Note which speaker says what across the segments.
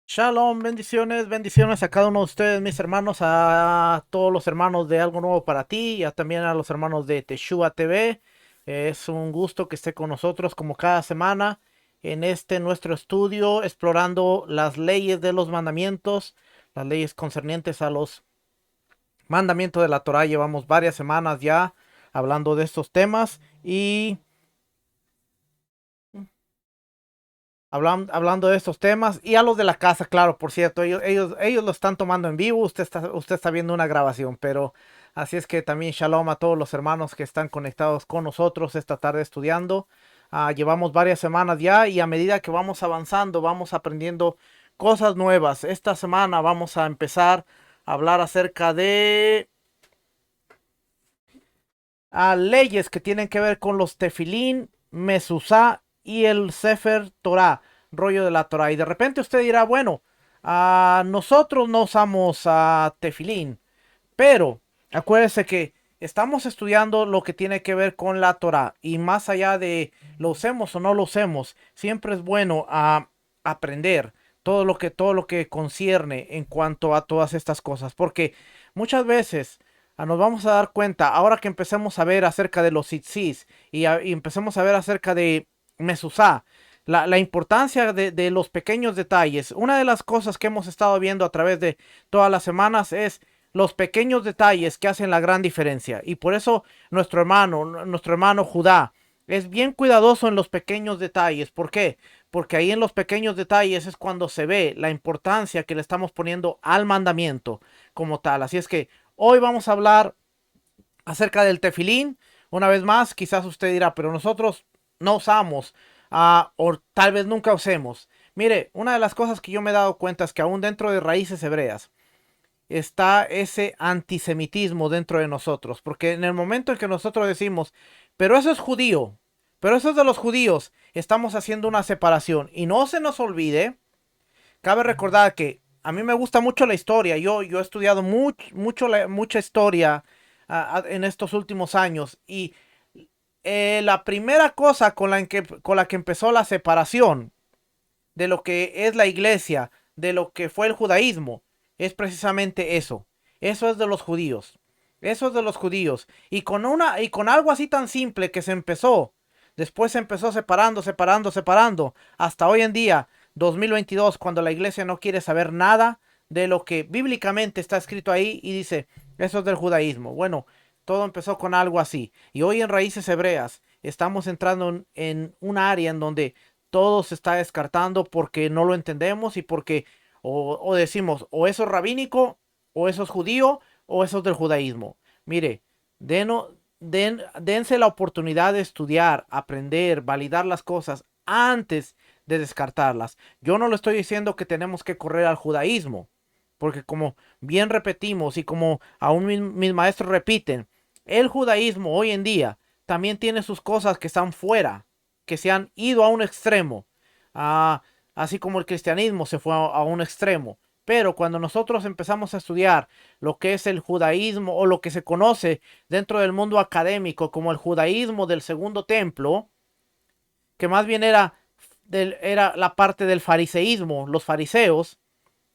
Speaker 1: Shalom, bendiciones, bendiciones a cada uno de ustedes, mis hermanos, a todos los hermanos de Algo Nuevo para Ti y también a los hermanos de Teshua TV. Es un gusto que esté con nosotros como cada semana en este nuestro estudio explorando las leyes de los mandamientos, las leyes concernientes a los mandamientos de la Torah. Llevamos varias semanas ya hablando de estos temas y hablando de estos temas y a los de la casa, claro, por cierto, ellos lo están tomando en vivo, usted está viendo una grabación, pero así es que también shalom a todos los hermanos que están conectados con nosotros esta tarde estudiando. Llevamos varias semanas ya y a medida que vamos avanzando, vamos aprendiendo cosas nuevas. Esta semana vamos a empezar a hablar acerca de leyes que tienen que ver con los tefilín, mezuzá y el Sefer Torah, rollo de la Torah. Y de repente usted dirá, bueno, nosotros no usamos tefilín, pero acuérdese que estamos estudiando lo que tiene que ver con la Torah y más allá de lo usemos o no lo usemos, siempre es bueno aprender todo lo que concierne en cuanto a todas estas cosas, porque muchas veces nos vamos a dar cuenta, ahora que empecemos a ver acerca de los tzitzis y empecemos a ver acerca de Mezuzá, la importancia de los pequeños detalles. Una de las cosas que hemos estado viendo a través de todas las semanas es los pequeños detalles que hacen la gran diferencia. Y por eso nuestro hermano Judá, es bien cuidadoso en los pequeños detalles. ¿Por qué? Porque ahí en los pequeños detalles es cuando se ve la importancia que le estamos poniendo al mandamiento como tal. Así es que hoy vamos a hablar acerca del tefilín. Una vez más, quizás usted dirá, pero nosotros no usamos, o tal vez nunca usemos. Mire, una de las cosas que yo me he dado cuenta es que aún dentro de raíces hebreas está ese antisemitismo dentro de nosotros. Porque en el momento en que nosotros decimos, pero eso es judío, pero eso es de los judíos, estamos haciendo una separación. Y no se nos olvide, cabe recordar que a mí me gusta mucho la historia. Yo he estudiado mucha historia en estos últimos años. Y la primera cosa con la que empezó la separación de lo que es la iglesia, de lo que fue el judaísmo, es precisamente eso. Eso es de los judíos. Eso es de los judíos. Y con algo así tan simple que se empezó. Después se empezó separando, separando, separando. Hasta hoy en día, 2022, cuando la iglesia no quiere saber nada de lo que bíblicamente está escrito ahí y dice, eso es del judaísmo. Bueno, todo empezó con algo así. Y hoy en Raíces Hebreas estamos entrando en un área en donde todo se está descartando porque no lo entendemos y porque o decimos o eso es rabínico o eso es judío o eso es del judaísmo. Mire, dense la oportunidad de estudiar, aprender, validar las cosas antes de descartarlas. Yo no le estoy diciendo que tenemos que correr al judaísmo, porque como bien repetimos y como aún mis maestros repiten, el judaísmo hoy en día también tiene sus cosas que están fuera, que se han ido a un extremo, ah, así como el cristianismo se fue a un extremo. Pero cuando nosotros empezamos a estudiar lo que es el judaísmo o lo que se conoce dentro del mundo académico como el judaísmo del segundo templo, que más bien era la parte del fariseísmo, los fariseos,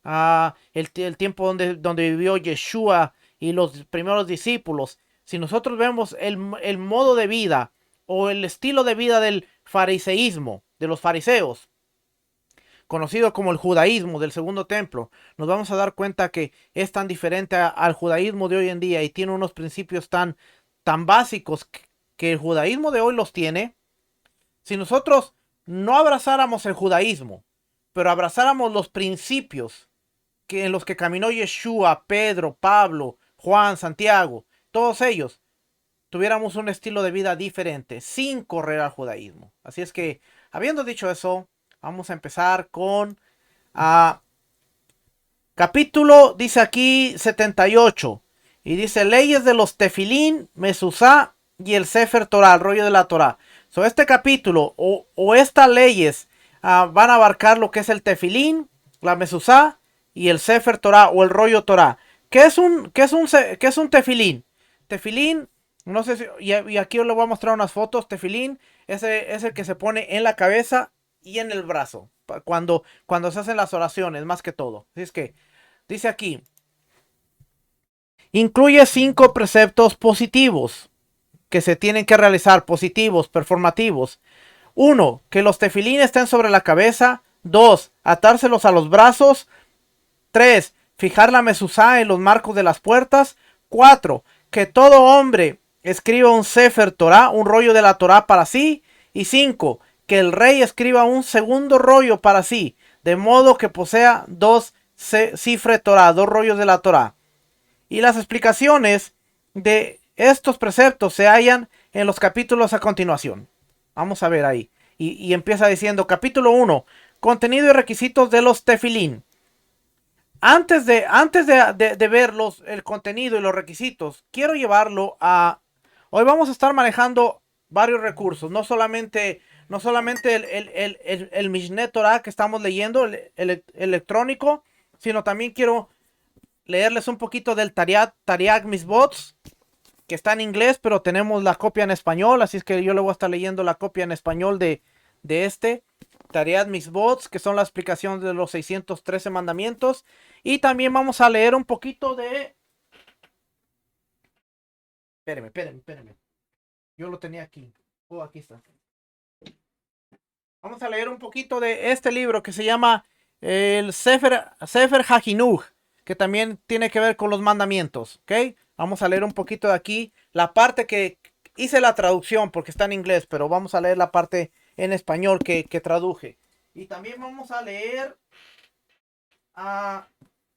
Speaker 1: el tiempo donde vivió Yeshua y los primeros discípulos. Si nosotros vemos el modo de vida o el estilo de vida del fariseísmo, de los fariseos, conocido como el judaísmo del segundo templo, nos vamos a dar cuenta que es tan diferente al judaísmo de hoy en día y tiene unos principios tan básicos que el judaísmo de hoy los tiene. Si nosotros no abrazáramos el judaísmo, pero abrazáramos los principios en los que caminó Yeshua, Pedro, Pablo, Juan, Santiago, todos ellos, tuviéramos un estilo de vida diferente, sin correr al judaísmo. Así es que, habiendo dicho eso, vamos a empezar con capítulo, dice aquí 78. Y dice leyes de los tefilín, mesuzá y el sefer Torah, el rollo de la Torah. So, este capítulo o estas leyes van a abarcar lo que es el tefilín, la mesuzá y el sefer Torah o el rollo Torah. ¿Qué es un tefilín? Tefilín, no sé si, y aquí os le voy a mostrar unas fotos. Tefilín es el que se pone en la cabeza y en el brazo cuando se hacen las oraciones, más que todo. Así es que dice aquí, incluye 5 preceptos positivos que se tienen que realizar, positivos, performativos. 1. Que los tefilín estén sobre la cabeza. 2. Atárselos a los brazos. 3. Fijar la mesuzá en los marcos de las puertas. 4. Que todo hombre escriba un sefer Torah, un rollo de la Torah para sí. Y 5. Que el rey escriba un segundo rollo para sí, de modo que posea 2 cifre Torah, 2 rollos de la Torah. Y las explicaciones de estos preceptos se hallan en los capítulos a continuación. Vamos a ver ahí. Y empieza diciendo, capítulo 1, contenido y requisitos de los tefilín. Antes de ver el contenido y los requisitos, quiero llevarlo a... Hoy vamos a estar manejando varios recursos, no solamente el Mishneh Torah que estamos leyendo, el electrónico, sino también quiero leerles un poquito del Tariag Mitzvot, que está en inglés, pero tenemos la copia en español, así es que yo le voy a estar leyendo la copia en español de este Tariag Mitzvot, que son la explicación de los 613 mandamientos, y también vamos a leer un poquito de... Espérenme. Yo lo tenía aquí. Oh, aquí está. Vamos a leer un poquito de este libro que se llama el Sefer HaHinuch, que también tiene que ver con los mandamientos, ¿ok? Vamos a leer un poquito de aquí, la parte que hice la traducción porque está en inglés, pero vamos a leer la parte en español que traduje. Y también vamos a leer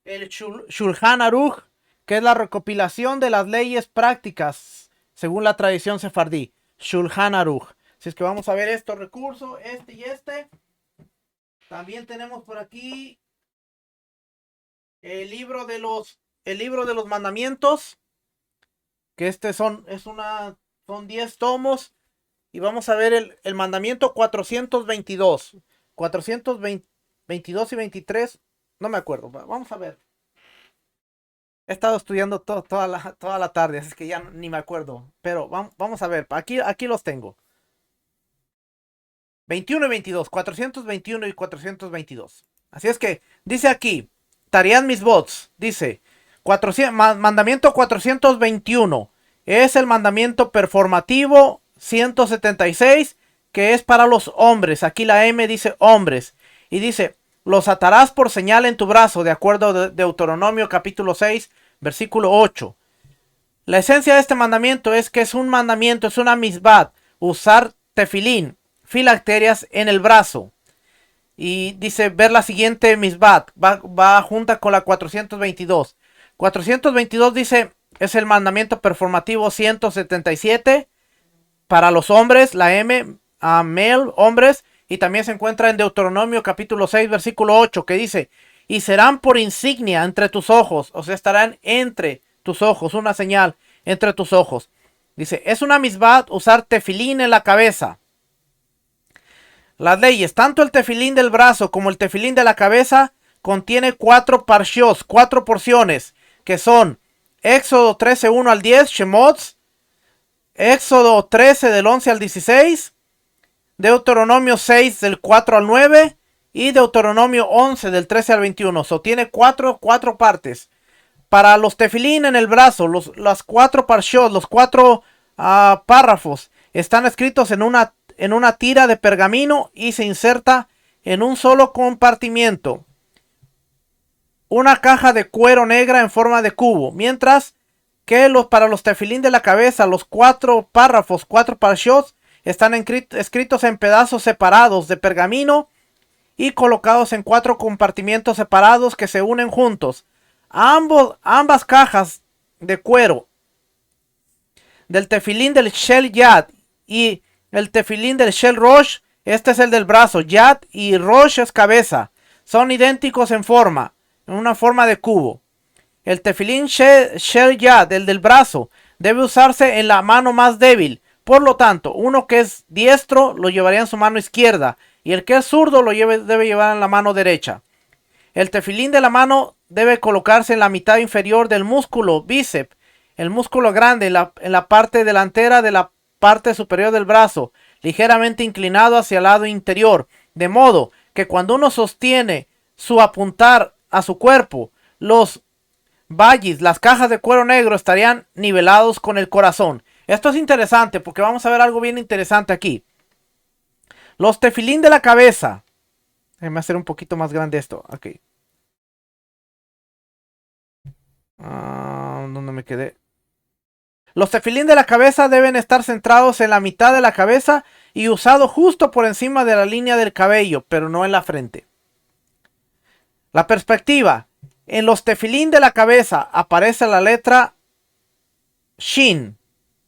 Speaker 1: el Shulchan Aruch, que es la recopilación de las leyes prácticas según la tradición sefardí. Shulchan Aruch. Así es que vamos a ver estos recursos, este y este. También tenemos por aquí el libro de los mandamientos, que son 10 tomos, y vamos a ver el mandamiento 422 422 y 23, no me acuerdo, vamos a ver. He estado estudiando toda la tarde, así que ya ni me acuerdo, pero vamos a ver, aquí los tengo. 21 y 22, 421 y 422. Así es que dice aquí, Tariag Mitzvot, dice, mandamiento 421, es el mandamiento performativo 176, que es para los hombres. Aquí la M dice hombres. Y dice, los atarás por señal en tu brazo, de acuerdo a Deuteronomio capítulo 6, versículo 8. La esencia de este mandamiento es que es un mandamiento, es una misbat, usar tefilín, filacterias en el brazo. Y dice, ver la siguiente misbat, va junta con la 422. 422 dice, es el mandamiento performativo 177 para los hombres, la M, male, hombres, y también se encuentra en Deuteronomio capítulo 6, versículo 8, que dice, y serán por insignia entre tus ojos, o sea, estarán entre tus ojos, una señal entre tus ojos. Dice, es una misbat usar tefilín en la cabeza. Las leyes, tanto el tefilín del brazo como el tefilín de la cabeza, contiene 4 parshiot, 4 porciones, que son Éxodo 13, 1 al 10, Shemot, Éxodo 13 del 11 al 16, Deuteronomio 6 del 4 al 9 y Deuteronomio 11 del 13 al 21. So tiene 4 partes. Para los tefilín en el brazo, las 4 parshiot, los 4 párrafos, están escritos en una tira de pergamino y se inserta en un solo compartimiento. Una caja de cuero negra en forma de cubo. Mientras que para los tefilín de la cabeza, los 4 párrafos, 4 parshiot, están escritos en pedazos separados de pergamino y colocados en 4 compartimientos separados que se unen juntos. Ambas cajas de cuero del tefilín del Shel Yad y el tefilín del Shel Rosh, este es el del brazo, Yad y Rosh es cabeza, son idénticos en una forma de cubo. El tefilín Shel Yad, el del brazo, debe usarse en la mano más débil. Por lo tanto, uno que es diestro lo llevaría en su mano izquierda y el que es zurdo lo debe llevar en la mano derecha. El tefilín de la mano debe colocarse en la mitad inferior del músculo bíceps, el músculo grande en la parte delantera de la parte superior del brazo, ligeramente inclinado hacia el lado interior, de modo que cuando uno sostiene su apuntar a su cuerpo, los valles, las cajas de cuero negro estarían nivelados con el corazón. Esto es interesante porque vamos a ver algo bien interesante aquí. Los tefilín de la cabeza. Déjenme hacer un poquito más grande esto. Ok. ¿Dónde me quedé? Los tefilín de la cabeza deben estar centrados en la mitad de la cabeza y usados justo por encima de la línea del cabello, pero no en la frente. La perspectiva. En los tefilín de la cabeza aparece la letra Shin.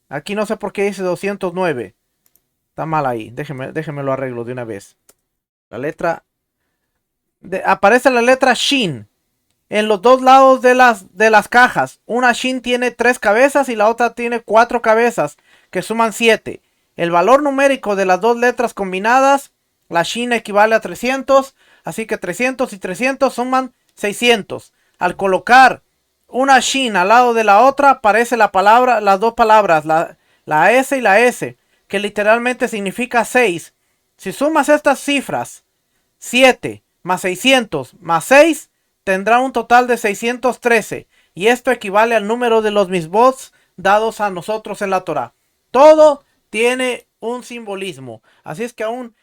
Speaker 1: Aquí no sé por qué dice 209. Está mal ahí. Déjeme lo arreglo de una vez. La letra... aparece la letra Shin. En los dos lados de las cajas. Una Shin tiene 3 cabezas y la otra tiene 4 cabezas, que suman 7. El valor numérico de las dos letras combinadas, la Shin equivale a 300, así que 300 y 300 suman 600. Al colocar una Shin al lado de la otra, aparece las dos palabras, la S y la S, que literalmente significa 6. Si sumas estas cifras, 7 más 600 más 6, tendrá un total de 613. Y esto equivale al número de los misbots dados a nosotros en la Torah. Todo tiene un simbolismo. Así es que aún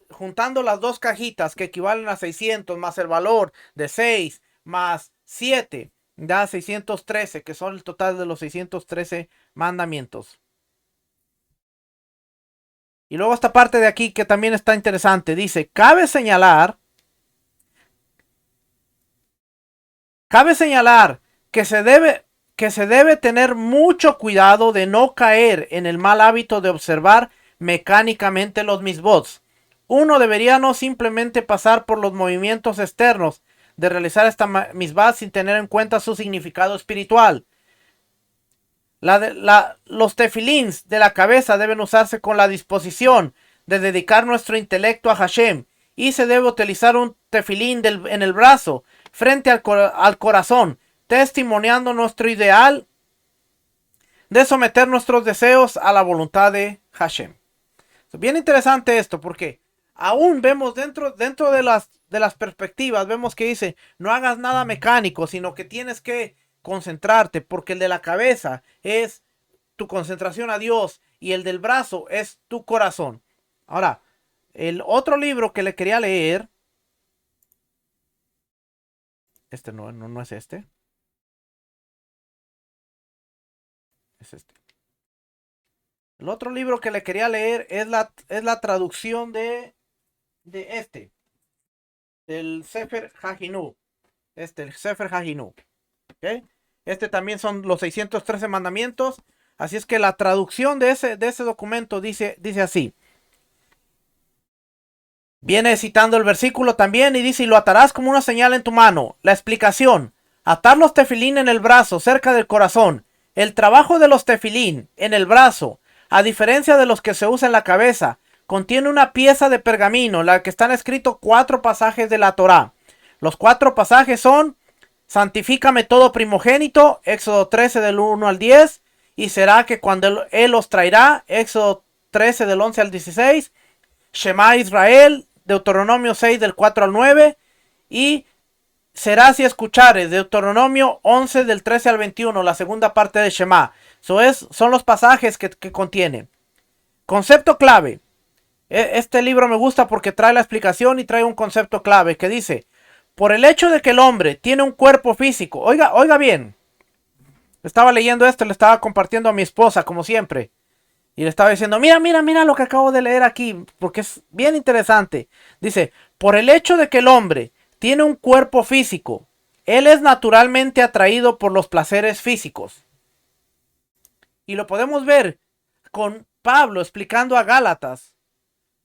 Speaker 1: juntando las dos cajitas que equivalen a 600 más el valor de 6 más 7, da 613, que son el total de los 613 mandamientos. Y luego esta parte de aquí que también está interesante. Dice, cabe señalar que se debe tener mucho cuidado de no caer en el mal hábito de observar mecánicamente los misbots. Uno debería no simplemente pasar por los movimientos externos de realizar esta misbah sin tener en cuenta su significado espiritual. Los tefilins de la cabeza deben usarse con la disposición de dedicar nuestro intelecto a Hashem, y se debe utilizar un tefilín en el brazo frente al corazón, testimoniando nuestro ideal de someter nuestros deseos a la voluntad de Hashem. Es bien interesante esto porque aún vemos dentro de las perspectivas, vemos que dice, no hagas nada mecánico, sino que tienes que concentrarte, porque el de la cabeza es tu concentración a Dios y el del brazo es tu corazón. Ahora, el otro libro que le quería leer, este no es este, es este. El otro libro que le quería leer es la traducción del Sefer Haginu. El Sefer Haginu. ¿Okay? Este también son los 613 mandamientos. Así es que la traducción de ese documento dice así. Viene citando el versículo también y dice, y lo atarás como una señal en tu mano. La explicación, atar los tefilín en el brazo, cerca del corazón. El trabajo de los tefilín en el brazo, a diferencia de los que se usa en la cabeza, contiene una pieza de pergamino en la que están escritos 4 pasajes de la Torá. Los 4 pasajes son, santifícame todo primogénito, Éxodo 13 del 1 al 10, y será que cuando él os traerá, Éxodo 13 del 11 al 16, Shema Israel, Deuteronomio 6 del 4 al 9, y será si escuchares, Deuteronomio 11 del 13 al 21, la segunda parte de Shema. Son los pasajes que contiene. Concepto clave. Este libro me gusta porque trae la explicación y trae un concepto clave que dice, por el hecho de que el hombre tiene un cuerpo físico, oiga bien, estaba leyendo esto, le estaba compartiendo a mi esposa como siempre. Y le estaba diciendo, mira lo que acabo de leer aquí, porque es bien interesante. Dice, por el hecho de que el hombre tiene un cuerpo físico, él es naturalmente atraído por los placeres físicos. Y lo podemos ver con Pablo explicando a Gálatas.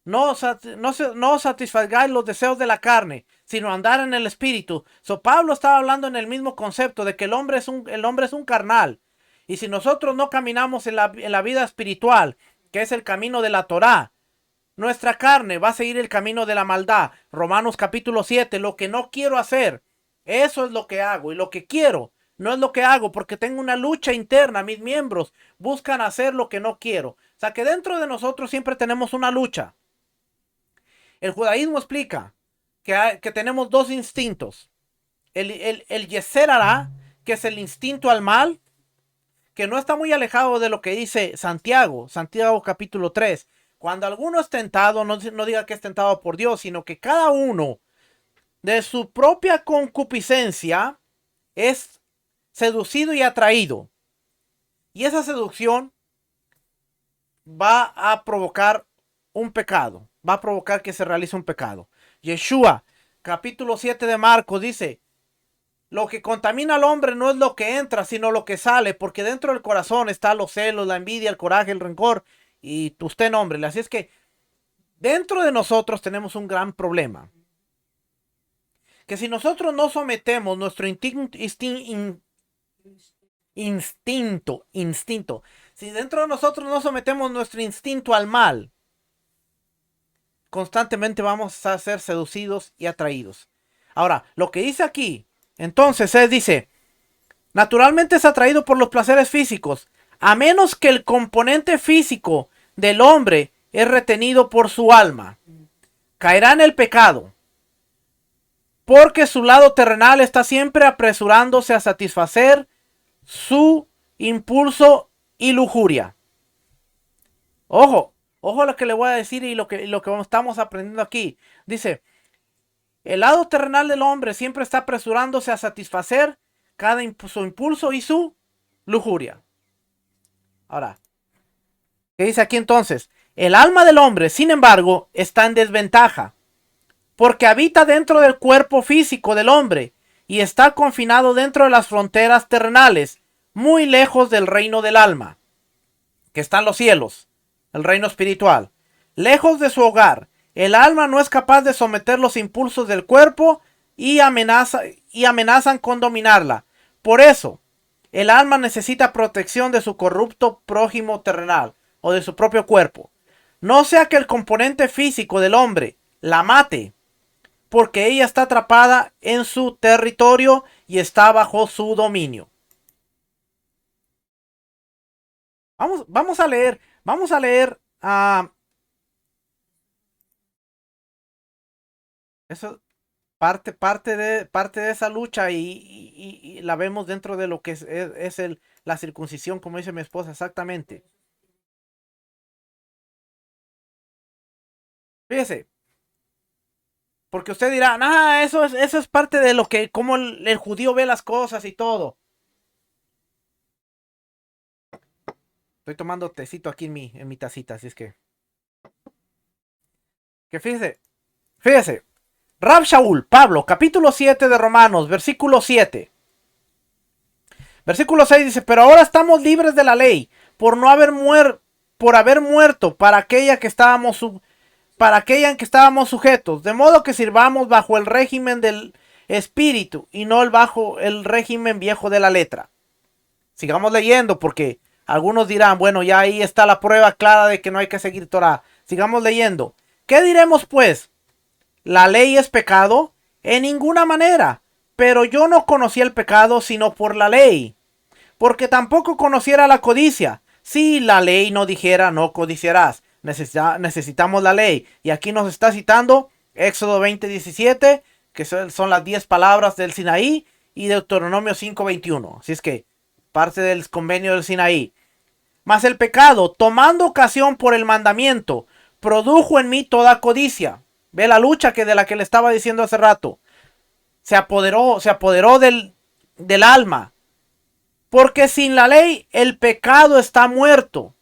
Speaker 1: No satisfagáis los deseos de la carne, sino andar en el espíritu. Pablo estaba hablando en el mismo concepto de que el hombre es un carnal. Y si nosotros no caminamos en la vida espiritual, que es el camino de la Torá, nuestra carne va a seguir el camino de la maldad. Romanos capítulo 7, lo que no quiero hacer, eso es lo que hago. Y lo que quiero, no es lo que hago, porque tengo una lucha interna. Mis miembros buscan hacer lo que no quiero. O sea que dentro de nosotros siempre tenemos una lucha. El judaísmo explica que tenemos dos instintos. El Yeser Hará, que es el instinto al mal, que no está muy alejado de lo que dice Santiago capítulo 3. Cuando alguno es tentado, no diga que es tentado por Dios, sino que cada uno de su propia concupiscencia es seducido y atraído. Y esa seducción va a provocar un pecado. Va a provocar que se realice un pecado. Yeshua, capítulo 7 de Marcos, dice: lo que contamina al hombre no es lo que entra, sino lo que sale, porque dentro del corazón está los celos, la envidia, el coraje, el rencor, y usted nómbrele. Así es que dentro de nosotros tenemos un gran problema. Que si nosotros no sometemos nuestro instinto, si dentro de nosotros no sometemos nuestro instinto al mal, constantemente vamos a ser seducidos y atraídos. Ahora, lo que dice aquí, entonces, dice, naturalmente es atraído por los placeres físicos, a menos que el componente físico del hombre es retenido por su alma. Caerá en el pecado, porque su lado terrenal está siempre apresurándose a satisfacer su impulso y lujuria. Ojo a lo que le voy a decir y lo que estamos aprendiendo aquí. Dice, el lado terrenal del hombre siempre está apresurándose a satisfacer su impulso y su lujuria. Ahora, ¿qué dice aquí entonces? El alma del hombre, sin embargo, está en desventaja, porque habita dentro del cuerpo físico del hombre y está confinado dentro de las fronteras terrenales, muy lejos del reino del alma, que están los cielos, el reino espiritual. Lejos de su hogar, el alma no es capaz de someter los impulsos del cuerpo y amenazan con dominarla. Por eso, el alma necesita protección de su corrupto prójimo terrenal o de su propio cuerpo. No sea que el componente físico del hombre la mate, porque ella está atrapada en su territorio y está bajo su dominio. Vamos a leer eso, parte de esa lucha y la vemos dentro de lo que es la circuncisión, como dice mi esposa, exactamente. Fíjese, porque usted dirá, nah, eso es parte de lo que, como el judío ve las cosas y todo. Estoy tomando tecito aquí en mi tacita, así es que fíjese, Rab Shaul, Pablo, capítulo 7 de Romanos, versículo 7. Versículo 6 dice, pero ahora estamos libres de la ley, por haber muerto para aquella en que estábamos sujetos, de modo que sirvamos bajo el régimen del espíritu y no bajo el régimen viejo de la letra. Sigamos leyendo porque algunos dirán, bueno, ya ahí está la prueba clara de que no hay que seguir Torah. Sigamos leyendo. ¿Qué diremos pues? ¿La ley es pecado? En ninguna manera. Pero yo no conocí el pecado sino por la ley, porque tampoco conociera la codicia. Si la ley no dijera no codiciarás. Necesitamos la ley. Y aquí nos está citando Éxodo 20:17, que son las 10 palabras del Sinaí, y Deuteronomio 5:21. Así es que parte del convenio del Sinaí. Mas el pecado, tomando ocasión por el mandamiento, produjo en mí toda codicia. Ve la lucha de la que le estaba diciendo hace rato. Se apoderó del alma. Porque sin la ley el pecado está muerto.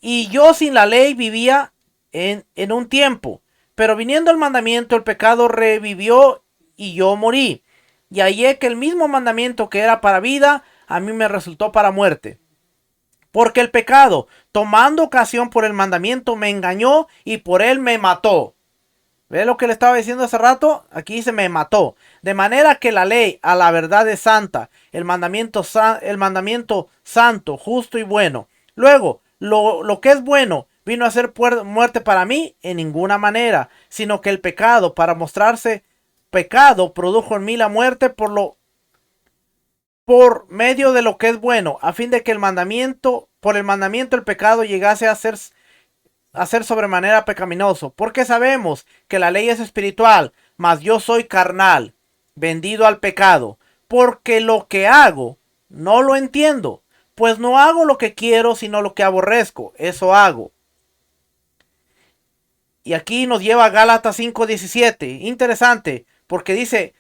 Speaker 1: Y yo sin la ley vivía en un tiempo. Pero viniendo el mandamiento, el pecado revivió y yo morí. Y hallé que el mismo mandamiento que era para vida, a mí me resultó para muerte. Porque el pecado, tomando ocasión por el mandamiento, me engañó y por él me mató. ¿Ve lo que le estaba diciendo hace rato? Aquí dice me mató. De manera que la ley a la verdad es santa, el mandamiento santo, justo y bueno. Luego, lo que es bueno vino a ser muerte para mí en ninguna manera, sino que el pecado, para mostrarse pecado, produjo en mí la muerte por medio de lo que es bueno, a fin de que por el mandamiento el pecado llegase a ser sobremanera pecaminoso, porque sabemos que la ley es espiritual, mas yo soy carnal, vendido al pecado, porque lo que hago no lo entiendo, pues no hago lo que quiero, sino lo que aborrezco, eso hago. Y aquí nos lleva a Gálatas 5:17, interesante, porque dice,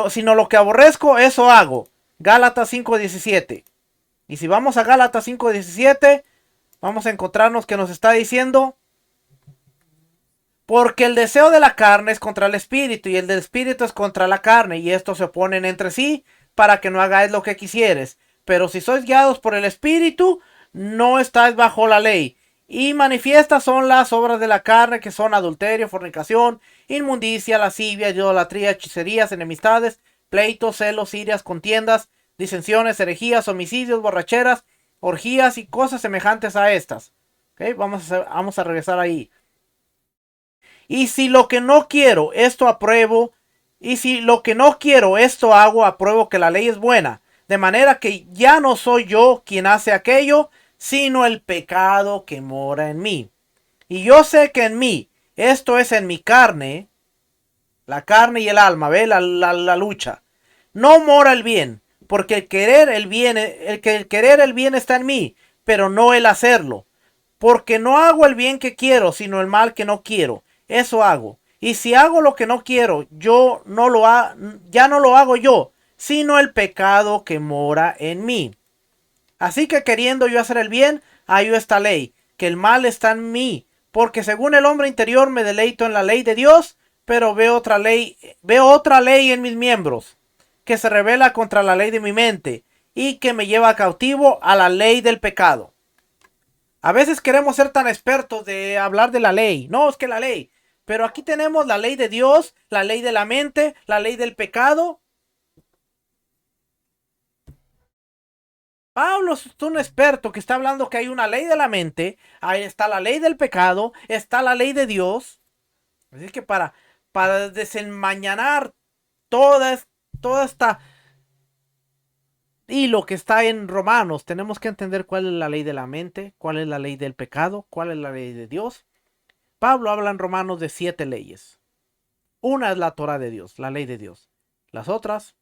Speaker 1: sino lo que aborrezco, eso hago. Gálatas 5:17. Y si vamos a Gálatas 5:17, vamos a encontrarnos que nos está diciendo, porque el deseo de la carne es contra el espíritu y el del espíritu es contra la carne, y estos se oponen entre sí para que no hagáis lo que quisieres. Pero si sois guiados por el espíritu, no estáis bajo la ley. Y manifiestas son las obras de la carne, que son adulterio, fornicación, inmundicia, lascivia, idolatría, hechicerías, enemistades, pleitos, celos, irias, contiendas, disensiones, herejías, homicidios, borracheras, orgías y cosas semejantes a estas. ¿Okay? Vamos a regresar ahí. Y si lo que no quiero, esto apruebo. Y si lo que no quiero, esto hago, apruebo que la ley es buena. De manera que ya no soy yo quien hace aquello, sino el pecado que mora en mí. Y yo sé que en mí, esto es en mi carne, la carne y el alma, ¿ve? La lucha. No mora el bien, porque el querer el bien está en mí, pero no el hacerlo. Porque no hago el bien que quiero, sino el mal que no quiero. Eso hago. Y si hago lo que no quiero, ya no lo hago yo, sino el pecado que mora en mí. Así que queriendo yo hacer el bien, hallo esta ley, que el mal está en mí, porque según el hombre interior me deleito en la ley de Dios, pero veo otra ley en mis miembros, que se revela contra la ley de mi mente, y que me lleva cautivo a la ley del pecado. A veces queremos ser tan expertos de hablar de la ley. No, es que la ley. Pero aquí tenemos la ley de Dios, la ley de la mente, la ley del pecado. Pablo es un experto que está hablando que hay una ley de la mente, ahí está la ley del pecado, está la ley de Dios. Así que para desenmañanar toda, toda esta hilo que está en Romanos, tenemos que entender cuál es la ley de la mente, cuál es la ley del pecado, cuál es la ley de Dios. Pablo habla en Romanos de 7 leyes. Una es la Torah de Dios, la ley de Dios. Las otras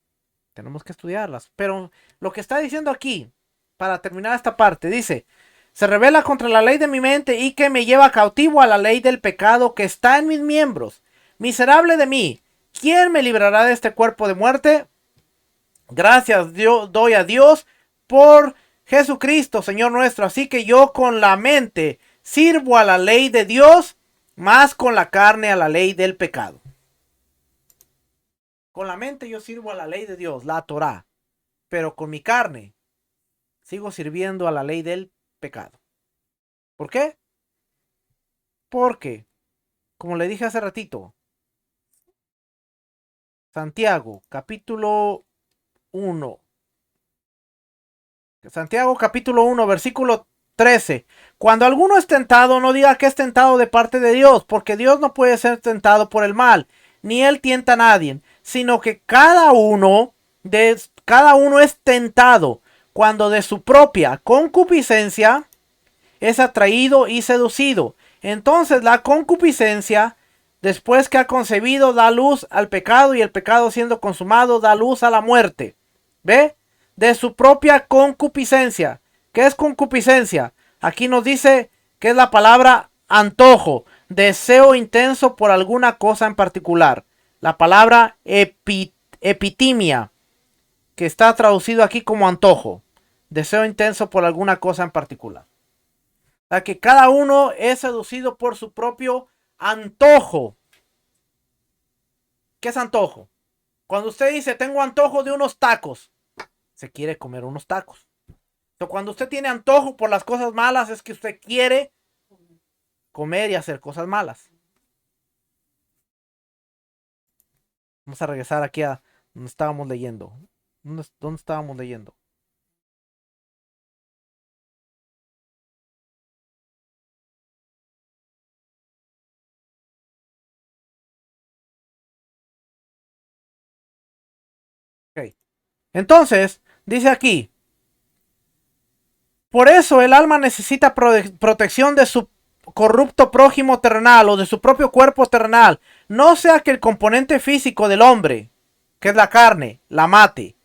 Speaker 1: tenemos que estudiarlas. Pero lo que está diciendo aquí, para terminar esta parte, dice, se revela contra la ley de mi mente y que me lleva cautivo a la ley del pecado que está en mis miembros. Miserable de mí, ¿quién me librará de este cuerpo de muerte? Gracias doy a Dios por Jesucristo, Señor nuestro. Así que yo con la mente sirvo a la ley de Dios, más con la carne a la ley del pecado. Con la mente yo sirvo a la ley de Dios, la Torah, pero con mi carne sigo sirviendo a la ley del pecado. ¿Por qué? Porque, como le dije hace ratito, Santiago capítulo 1, versículo 13. Cuando alguno es tentado, no diga que es tentado de parte de Dios, porque Dios no puede ser tentado por el mal, ni él tienta a nadie, sino que cada uno es tentado cuando de su propia concupiscencia es atraído y seducido. Entonces la concupiscencia, después que ha concebido, da luz al pecado, y el pecado siendo consumado da luz a la muerte. ¿Ve? De su propia concupiscencia. ¿Qué es concupiscencia? Aquí nos dice que es la palabra antojo, deseo intenso por alguna cosa en particular. La palabra epitimia, que está traducido aquí como antojo, deseo intenso por alguna cosa en particular. O sea que cada uno es seducido por su propio antojo. ¿Qué es antojo? Cuando usted dice tengo antojo de unos tacos, se quiere comer unos tacos. So, cuando usted tiene antojo por las cosas malas, es que usted quiere comer y hacer cosas malas. Vamos a regresar aquí a donde estábamos leyendo. ¿Dónde estábamos leyendo? Ok. Entonces, dice aquí, por eso el alma necesita protección de su corrupto prójimo terrenal o de su propio cuerpo terrenal. No sea que el componente físico del hombre, que es la carne, la mate.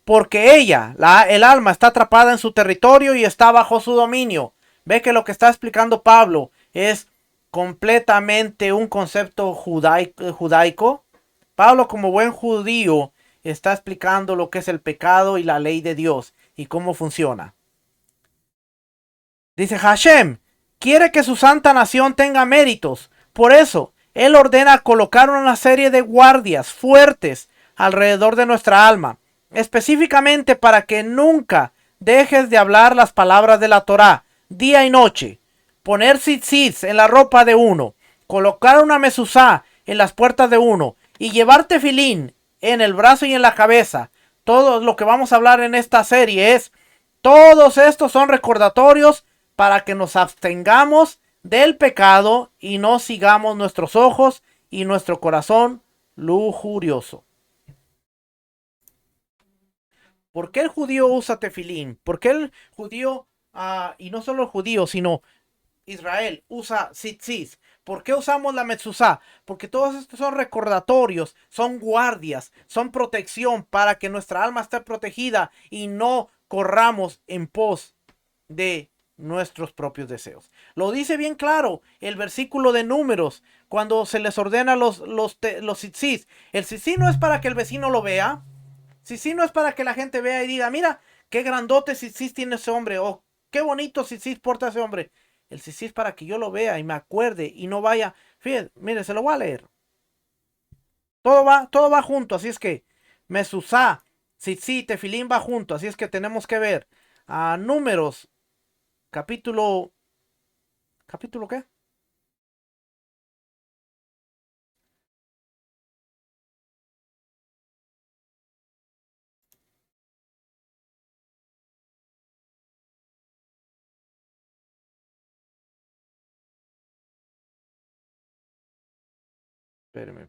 Speaker 1: Porque ella, el alma, está atrapada en su territorio y está bajo su dominio. Ve que lo que está explicando Pablo es completamente un concepto judaico. Pablo, como buen judío, está explicando lo que es el pecado y la ley de Dios y cómo funciona. Dice Hashem, quiere que su santa nación tenga méritos. Por eso, él ordena colocar una serie de guardias fuertes alrededor de nuestra alma, específicamente para que nunca dejes de hablar las palabras de la Torá, día y noche. Poner tzitzit en la ropa de uno, colocar una mezuzá en las puertas de uno y llevar tefilín en el brazo y en la cabeza. Todo lo que vamos a hablar en esta serie es, todos estos son recordatorios para que nos abstengamos del pecado y no sigamos nuestros ojos y nuestro corazón lujurioso. ¿Por qué el judío usa tefilín? ¿Por qué el judío, y no solo el judío, sino Israel, usa tzitzit? ¿Por qué usamos la mezuzá? Porque todos estos son recordatorios, son guardias, son protección para que nuestra alma esté protegida y no corramos en pos de nuestros propios deseos. Lo dice bien claro el versículo de Números, cuando se les ordena los tzitzit. El tzitzit no es para que el vecino lo vea, tzitzit no es para que la gente vea y diga, mira, qué grandote tzitzit tiene ese hombre, o qué bonito tzitzit porta ese hombre. El tzitzit es para que yo lo vea y me acuerde y no vaya. Fíjense, mire, se lo voy a leer. Todo va junto, así es que Mesusá, tzitzit, tefilín va junto, así es que tenemos que ver a Números, capítulo. ¿Capítulo qué? Espérame.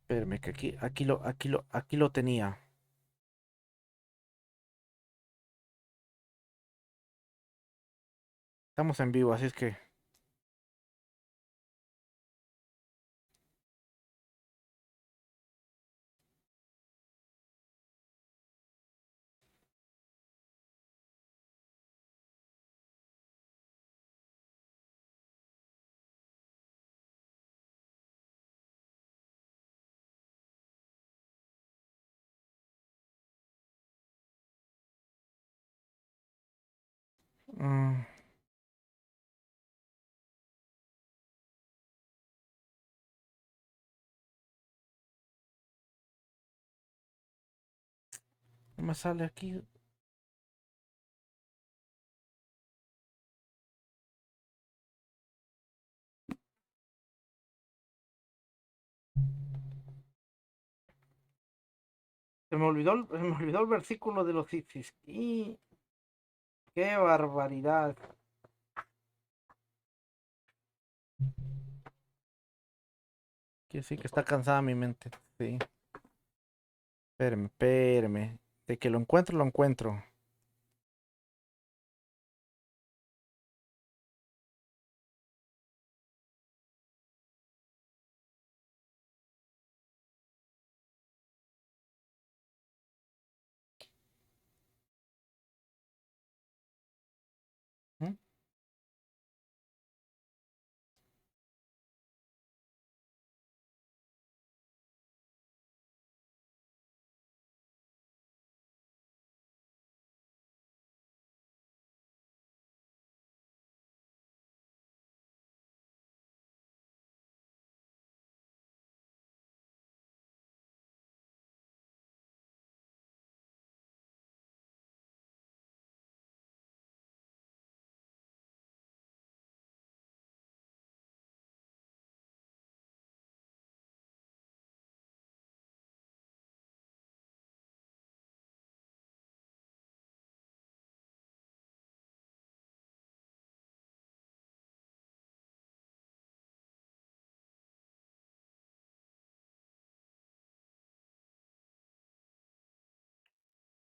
Speaker 1: Espérame, que aquí lo tenía. Estamos en vivo, así es que. mm, no me sale aquí. Se me olvidó el versículo de los Isis. Y qué barbaridad. Que sí que está cansada mi mente. Sí. Espérame. De que lo encuentro, lo encuentro. ¿Mm?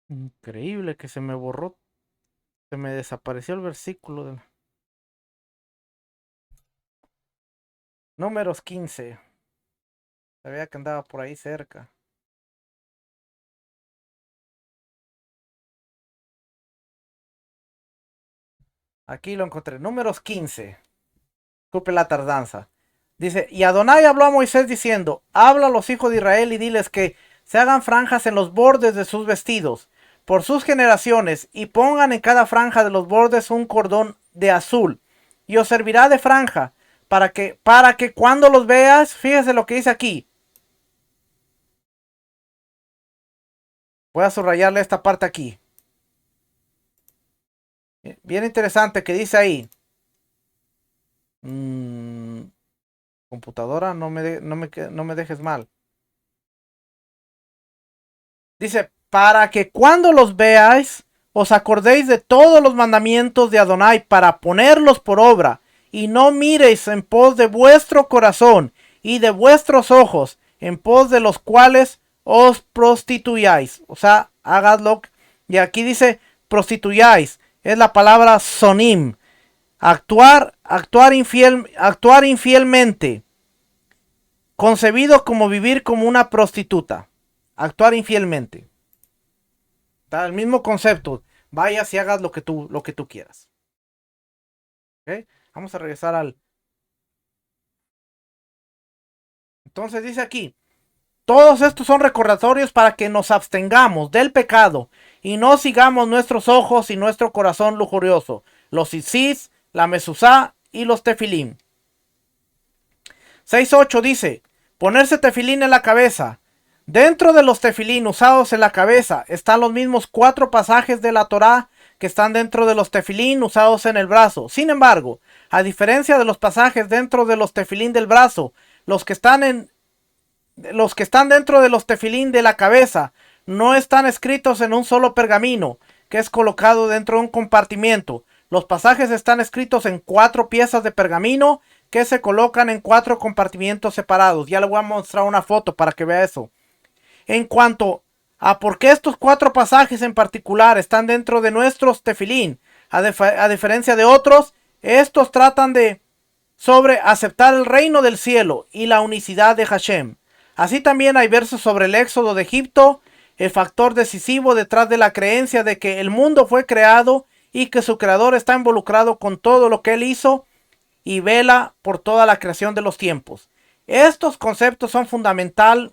Speaker 1: Increíble que se me borró, se me desapareció el versículo de Números 15. Sabía que andaba por ahí cerca. Aquí lo encontré. Números 15. Disculpe la tardanza. Dice, y Adonai habló a Moisés diciendo, habla a los hijos de Israel y diles que se hagan franjas en los bordes de sus vestidos, por sus generaciones, y pongan en cada franja de los bordes un cordón de azul, y os servirá de franja, para que cuando los veas, fíjese lo que dice aquí. Voy a subrayarle esta parte aquí. Bien interesante que dice ahí. Computadora, no me dejes mal. Dice, para que cuando los veáis, os acordéis de todos los mandamientos de Adonai para ponerlos por obra, y no miréis en pos de vuestro corazón y de vuestros ojos, en pos de los cuales os prostituyáis. O sea, hagadlo. Y aquí dice prostituyáis. Es la palabra sonim. Actuar infielmente. Concebido como vivir como una prostituta. Actuar infielmente. Está el mismo concepto. Vayas y hagas lo que tú quieras. ¿Okay? Vamos a regresar al. Entonces dice aquí. Todos estos son recordatorios para que nos abstengamos del pecado y no sigamos nuestros ojos y nuestro corazón lujurioso. Los isis, la mesuzá y los tefilim. 6.8 dice, ponerse tefilín en la cabeza. Dentro de los tefilín usados en la cabeza están los mismos 4 pasajes de la Torá que están dentro de los tefilín usados en el brazo. Sin embargo, a diferencia de los pasajes dentro de los tefilín del brazo, los que están dentro de los tefilín de la cabeza no están escritos en un solo pergamino que es colocado dentro de un compartimiento. Los pasajes están escritos en 4 piezas de pergamino que se colocan en 4 compartimientos separados. Ya le voy a mostrar una foto para que vea eso. En cuanto a por qué estos 4 pasajes en particular están dentro de nuestros tefilín, a diferencia de otros, estos tratan sobre aceptar el reino del cielo y la unicidad de Hashem. Así también hay versos sobre el éxodo de Egipto, el factor decisivo detrás de la creencia de que el mundo fue creado y que su creador está involucrado con todo lo que él hizo y vela por toda la creación de los tiempos. Estos conceptos son fundamentales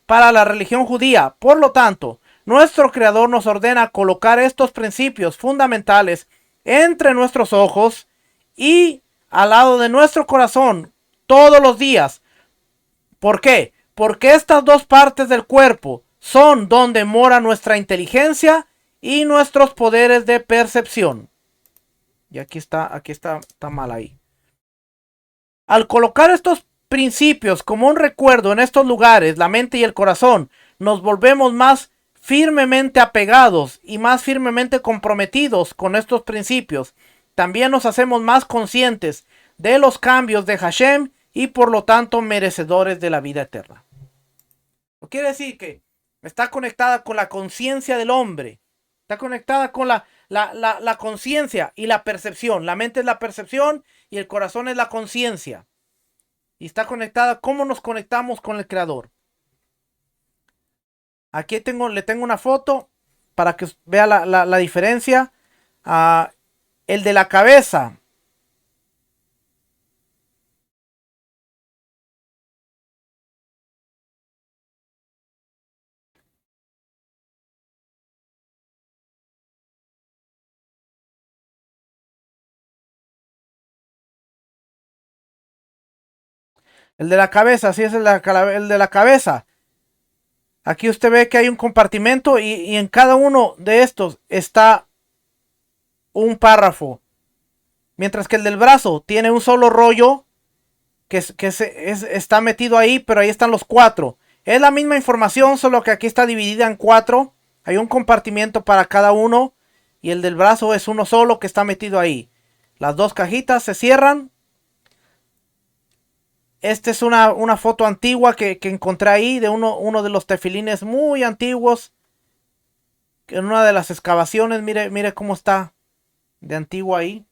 Speaker 1: para la religión judía. Por lo tanto, nuestro creador nos ordena colocar estos principios fundamentales entre nuestros ojos y al lado de nuestro corazón todos los días. ¿Por qué? Porque estas dos partes del cuerpo son donde mora nuestra inteligencia y nuestros poderes de percepción. Y está mal ahí. Al colocar estos principios como un recuerdo en estos lugares, la mente y el corazón, nos volvemos más firmemente apegados y más firmemente comprometidos con estos principios. También nos hacemos más conscientes de los cambios de Hashem y por lo tanto merecedores de la vida eterna. Quiere decir que está conectada con la conciencia del hombre. Está conectada con la conciencia y la percepción. La mente es la percepción y el corazón es la conciencia. Y está conectada. ¿Cómo nos conectamos con el Creador? Aquí le tengo una foto para que vea la diferencia. El de la cabeza. El de la cabeza, sí es el de la cabeza. Aquí usted ve que hay un compartimento y en cada uno de estos está un párrafo. Mientras que el del brazo tiene un solo rollo está metido ahí, pero ahí están los 4. Es la misma información, solo que aquí está dividida en 4. Hay un compartimiento para cada uno y el del brazo es uno solo que está metido ahí. Las 2 cajitas se cierran. Esta es una foto antigua que encontré ahí de uno de los tefilines muy antiguos. En una de las excavaciones, mire cómo está de antiguo ahí.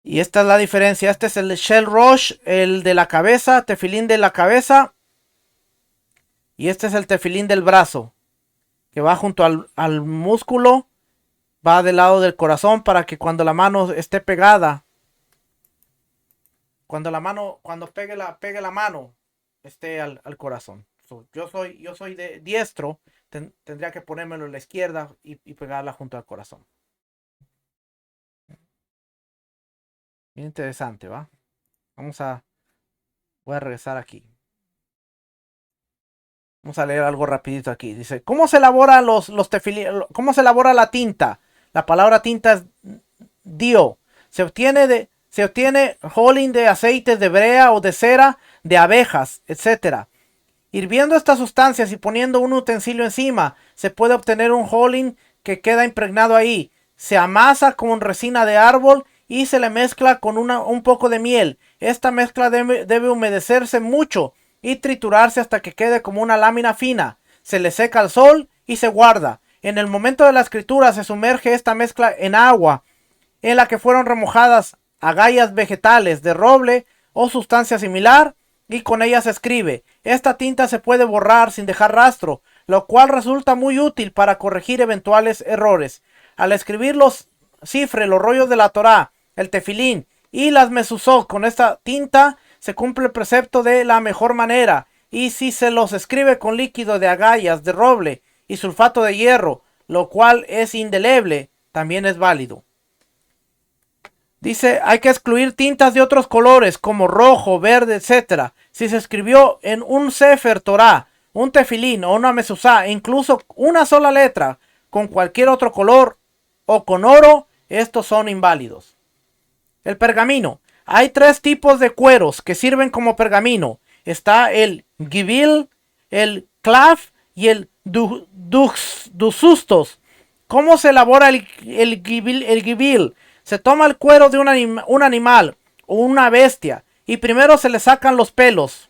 Speaker 1: Y esta es la diferencia. Este es el de Shell Rosh, el de la cabeza, tefilín de la cabeza. Y este es el tefilín del brazo, que va junto al músculo, va del lado del corazón para que cuando la mano esté pegada, cuando pegue la mano, esté al corazón. Yo soy de diestro, tendría que ponérmelo en la izquierda y pegarla junto al corazón. Bien interesante, ¿va? Voy a regresar aquí. Vamos a leer algo rapidito aquí. Dice, ¿cómo se elabora los tefilín? ¿Cómo se elabora la tinta? La palabra tinta es dio. Se obtiene holding de aceites de brea o de cera de abejas, etcétera. Hirviendo estas sustancias y poniendo un utensilio encima, se puede obtener un holding que queda impregnado ahí. Se amasa con resina de árbol y se le mezcla con un poco de miel. Esta mezcla debe humedecerse mucho y triturarse hasta que quede como una lámina fina. Se le seca al sol y se guarda. En el momento de la escritura se sumerge esta mezcla en agua en la que fueron remojadas agallas vegetales de roble o sustancia similar y con ella se escribe. Esta tinta se puede borrar sin dejar rastro, lo cual resulta muy útil para corregir eventuales errores. Al escribir los cifres, los rollos de la Torá, el tefilín y las mezuzot con esta tinta, se cumple el precepto de la mejor manera. Y si se los escribe con líquido de agallas de roble y sulfato de hierro, lo cual es indeleble, también es válido. Dice, hay que excluir tintas de otros colores como rojo, verde, etc. Si se escribió en un Sefer Torah, un tefilín o una mezuzá, incluso una sola letra con cualquier otro color o con oro, estos son inválidos. El pergamino. Hay tres tipos de cueros que sirven como pergamino. Está el gibil, el clav y el dusustos. ¿Cómo se elabora el gibil? Se toma el cuero de un animal o una bestia y primero se le sacan los pelos.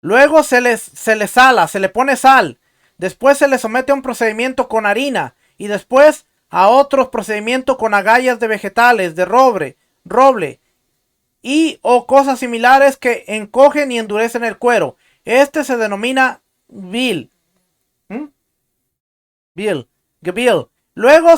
Speaker 1: Luego se le sala, se le pone sal. Después se le somete a un procedimiento con harina y después a otro procedimiento con agallas de vegetales, de roble y o cosas similares que encogen y endurecen el cuero. Este se denomina gebil. Luego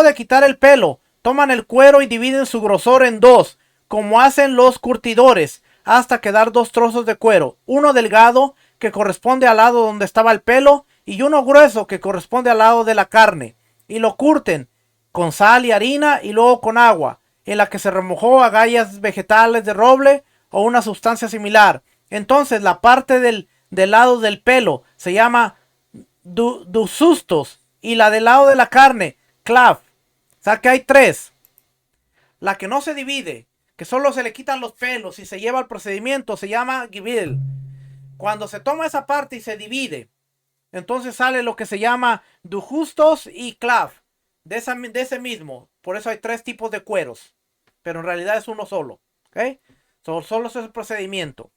Speaker 1: de quitar el pelo, toman el cuero y dividen su grosor en dos, como hacen los curtidores, hasta quedar dos trozos de cuero, uno delgado que corresponde al lado donde estaba el pelo y uno grueso que corresponde al lado de la carne, y lo curten con sal y harina y luego con agua, en la que se remojó agallas vegetales de roble o una sustancia similar. Entonces la parte del lado del pelo se llama dusustos y la del lado de la carne, clav. O sea que hay tres. La que no se divide, que solo se le quitan los pelos y se lleva al procedimiento, se llama gibil. Cuando se toma esa parte y se divide, entonces sale lo que se llama dujustos y clav. De ese mismo. Por eso hay tres tipos de cueros. Pero en realidad es uno solo. ¿Ok? Solo es el procedimiento.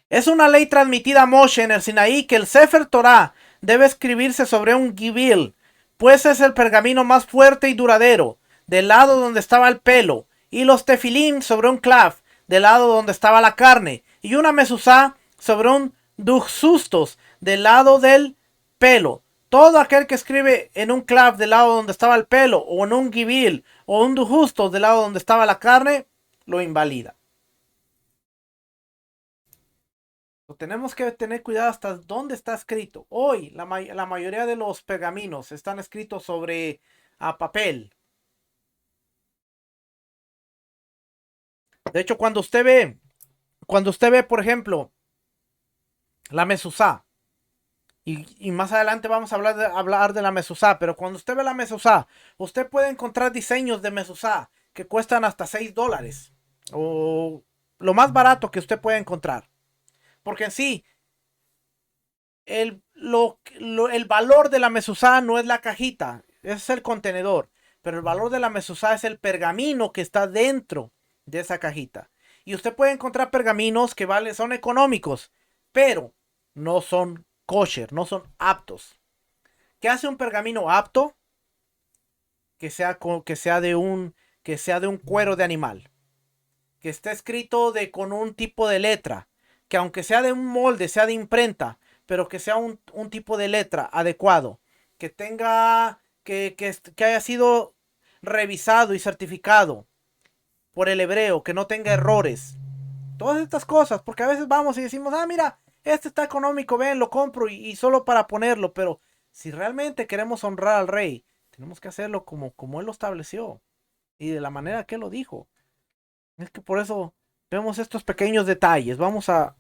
Speaker 1: Es una ley transmitida a Moshe en el Sinaí que el Sefer Torah debe escribirse sobre un gibil, pues es el pergamino más fuerte y duradero, del lado donde estaba el pelo, y los tefilín sobre un clav, del lado donde estaba la carne, y una mezuzá sobre un duxustos, del lado del pelo. Todo aquel que escribe en un clav del lado donde estaba el pelo, o en un gibil, o un duxustos del lado donde estaba la carne, lo invalida. Tenemos que tener cuidado hasta dónde está escrito. Hoy la mayoría de los pergaminos están escritos sobre papel. De hecho, cuando usted ve, por ejemplo, la mezuzá, y más adelante vamos a hablar de la mezuzá, pero cuando usted ve la mezuzá, usted puede encontrar diseños de mezuzá que cuestan hasta $6 o lo más barato que usted pueda encontrar. Porque en sí, el valor de la mezuzá no es la cajita. ese es el contenedor. Pero el valor de la mezuzá es el pergamino que está dentro de esa cajita. Y usted puede encontrar pergaminos que son económicos, pero no son kosher, no son aptos. ¿Qué hace un pergamino apto? Que sea de un cuero de animal, que esté escrito con un tipo de letra, que aunque sea de un molde, sea de imprenta, pero que sea un tipo de letra adecuado, que tenga, que haya sido revisado y certificado por el hebreo, que no tenga errores. Todas estas cosas, porque a veces vamos y decimos, ah, mira, este está económico, ven, lo compro y solo para ponerlo, pero si realmente queremos honrar al rey, tenemos que hacerlo como él lo estableció y de la manera que él lo dijo. Es que por eso vemos estos pequeños detalles. Vamos a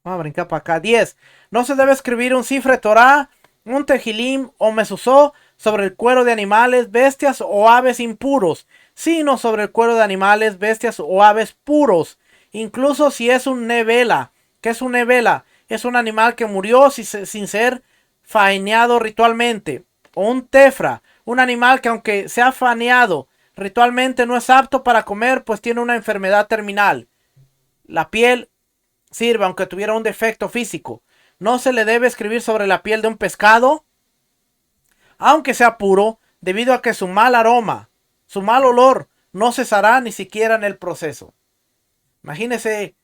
Speaker 1: brincar para acá. 10. No se debe escribir un cifre Torah, un tejilim o mezuzó sobre el cuero de animales, bestias o aves impuros, sino sobre el cuero de animales, bestias o aves puros. Incluso si es un nevela. ¿Qué es un nevela? Es un animal que murió sin ser faeneado ritualmente. O un tefra, un animal que aunque sea faneado ritualmente no es apto para comer, pues tiene una enfermedad terminal. La piel sirve aunque tuviera un defecto físico. No se le debe escribir sobre la piel de un pescado, aunque sea puro, debido a que su mal aroma, su mal olor, no cesará ni siquiera en el proceso. Imagínese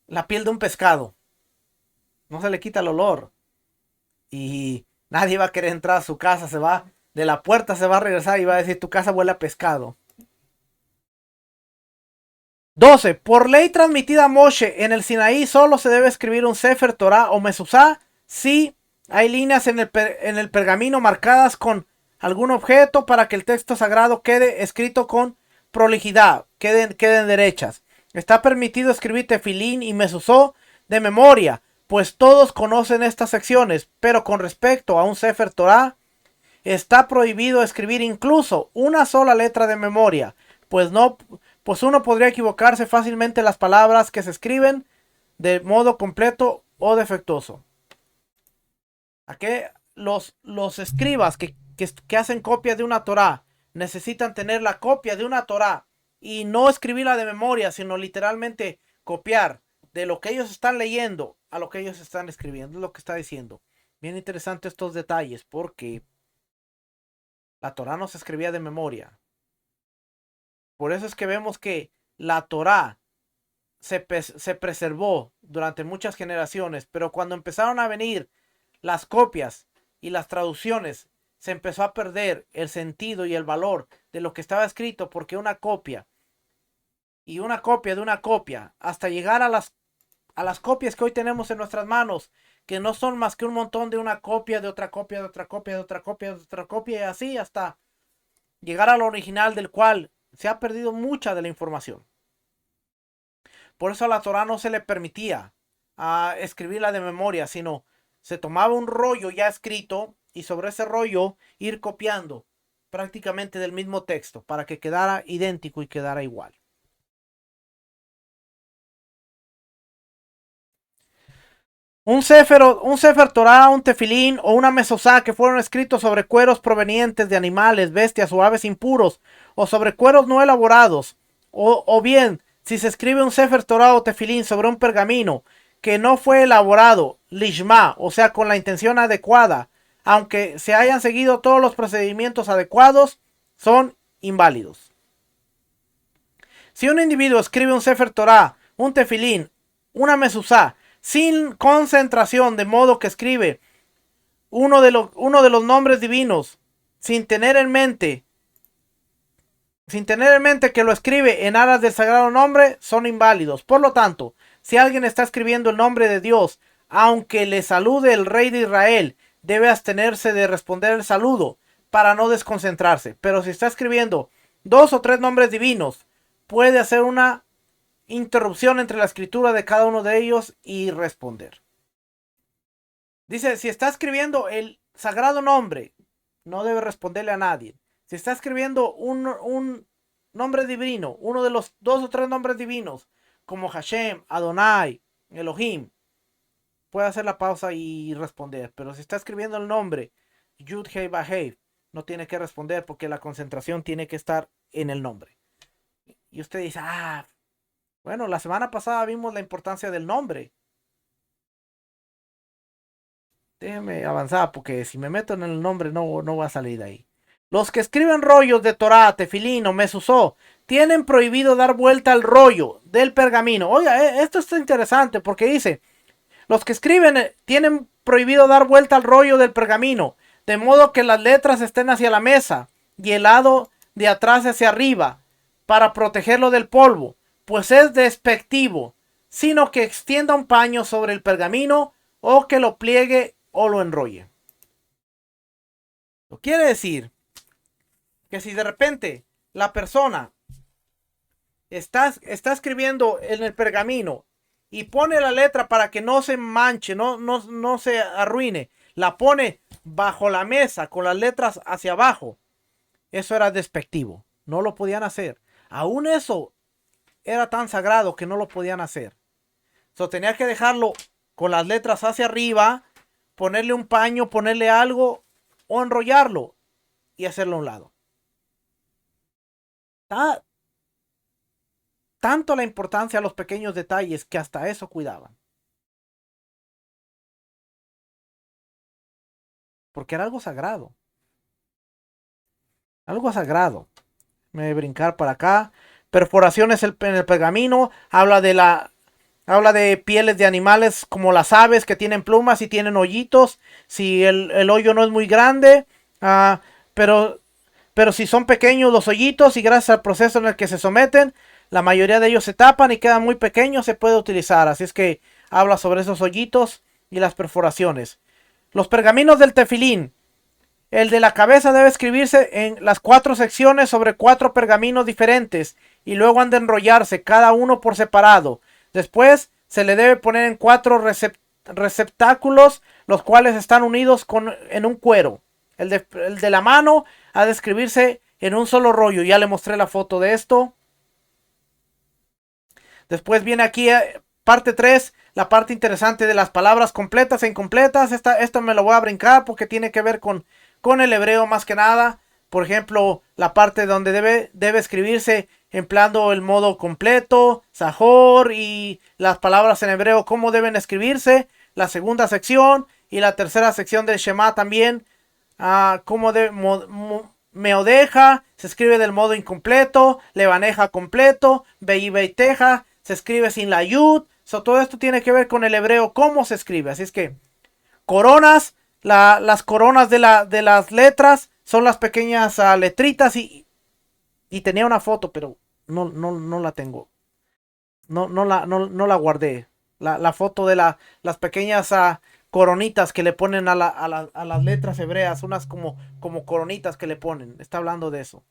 Speaker 1: la piel de un pescado. No se le quita el olor. Y nadie va a querer entrar a su casa. Se va, de la puerta se va a regresar y va a decir, tu casa huele a pescado. 12. Por ley transmitida a Moshe en el Sinaí, solo se debe escribir un Sefer Torah o Mezuzá si hay líneas en el pergamino marcadas con algún objeto para que el texto sagrado quede escrito con prolijidad, queden derechas. Está permitido escribir tefilín y mezuzó de memoria, pues todos conocen estas secciones, pero con respecto a un Sefer Torah, está prohibido escribir incluso una sola letra de memoria, pues no, pues uno podría equivocarse fácilmente en las palabras que se escriben de modo completo o defectuoso. ¿A qué los escribas que hacen copia de una Torah necesitan tener la copia de una Torah y no escribirla de memoria, sino literalmente copiar de lo que ellos están leyendo a lo que ellos están escribiendo? Es lo que está diciendo. Bien interesante estos detalles porque la Torah no se escribía de memoria. Por eso es que vemos que la Torah se preservó durante muchas generaciones, pero cuando empezaron a venir las copias y las traducciones, se empezó a perder el sentido y el valor de lo que estaba escrito, porque una copia y una copia de una copia, hasta llegar a las copias que hoy tenemos en nuestras manos, que no son más que un montón de una copia, de otra copia, de otra copia, de otra copia, de otra copia, y así hasta llegar al original, del cual se ha perdido mucha de la información. Por eso a la Torah no se le permitía escribirla de memoria, sino se tomaba un rollo ya escrito y sobre ese rollo ir copiando prácticamente del mismo texto para que quedara idéntico y quedara igual. Un Sefer Torah, un tefilín o una mesosá que fueron escritos sobre cueros provenientes de animales, bestias o aves impuros, o sobre cueros no elaborados, o bien, si se escribe un Sefer Torah o tefilín sobre un pergamino que no fue elaborado, lishma, o sea, con la intención adecuada, aunque se hayan seguido todos los procedimientos adecuados, son inválidos. Si un individuo escribe un Sefer Torah, un tefilín, una mesuzá, sin concentración, de modo que escribe uno de los nombres divinos, sin tener en mente, que lo escribe en aras del sagrado nombre, son inválidos. Por lo tanto, si alguien está escribiendo el nombre de Dios, aunque le salude el rey de Israel, debe abstenerse de responder el saludo para no desconcentrarse. Pero si está escribiendo 2 o 3 nombres divinos, puede hacer una interrupción entre la escritura de cada uno de ellos y responder. Dice, si está escribiendo el sagrado nombre, no debe responderle a nadie. Si está escribiendo un nombre divino, uno de los 2 o 3 nombres divinos, como Hashem, Adonai, Elohim, puede hacer la pausa y responder. Pero si está escribiendo el nombre Yud Hei Vahei, no tiene que responder porque la concentración tiene que estar en el nombre. Y usted dice, bueno, la semana pasada vimos la importancia del nombre. Déjeme avanzar porque si me meto en el nombre no va a salir de ahí. Los que escriben rollos de Torá, tefilín o mezuzó tienen prohibido dar vuelta al rollo del pergamino. Oiga, esto está interesante porque dice, los que escriben tienen prohibido dar vuelta al rollo del pergamino, de modo que las letras estén hacia la mesa y el lado de atrás hacia arriba, para protegerlo del polvo, pues es despectivo, sino que extienda un paño sobre el pergamino o que lo pliegue o lo enrolle. Lo quiere decir que si de repente la persona está escribiendo en el pergamino y pone la letra para que no se manche, no se arruine, la pone bajo la mesa con las letras hacia abajo, eso era despectivo, no lo podían hacer. Aún eso era tan sagrado que no lo podían hacer. Tenía que dejarlo con las letras hacia arriba, ponerle un paño, ponerle algo o enrollarlo y hacerlo a un lado. Tanto la importancia a los pequeños detalles que hasta eso cuidaban. Porque era algo sagrado. Algo sagrado. Me voy a brincar para acá. Perforaciones en el pergamino. Habla de pieles de animales como las aves que tienen plumas y tienen hoyitos. Si el hoyo no es muy grande. Pero si son pequeños los hoyitos y gracias al proceso en el que se someten, la mayoría de ellos se tapan y quedan muy pequeños, se puede utilizar. Así es que habla sobre esos hoyitos y las perforaciones. Los pergaminos del tefilín. El de la cabeza debe escribirse en las 4 secciones sobre 4 pergaminos diferentes y luego han de enrollarse cada uno por separado. Después se le debe poner en 4 receptáculos, los cuales están unidos en un cuero. El de la mano ha de escribirse en un solo rollo. Ya le mostré la foto de esto. Después viene aquí parte 3, la parte interesante de las palabras completas e incompletas. Esto me lo voy a brincar porque tiene que ver con el hebreo más que nada. Por ejemplo, la parte donde debe escribirse empleando el modo completo, Sahor y las palabras en hebreo, cómo deben escribirse. La segunda sección y la tercera sección del Shema también. Cómo Meodeja se escribe del modo incompleto, Levaneja completo, Beiteja se escribe sin la yud. Todo esto tiene que ver con el hebreo, cómo se escribe. Así es que coronas, las coronas de las letras son las pequeñas letritas y tenía una foto, pero no la tengo. No la guardé. La foto de las pequeñas coronitas que le ponen a las letras hebreas, unas como coronitas que le ponen. Está hablando de eso.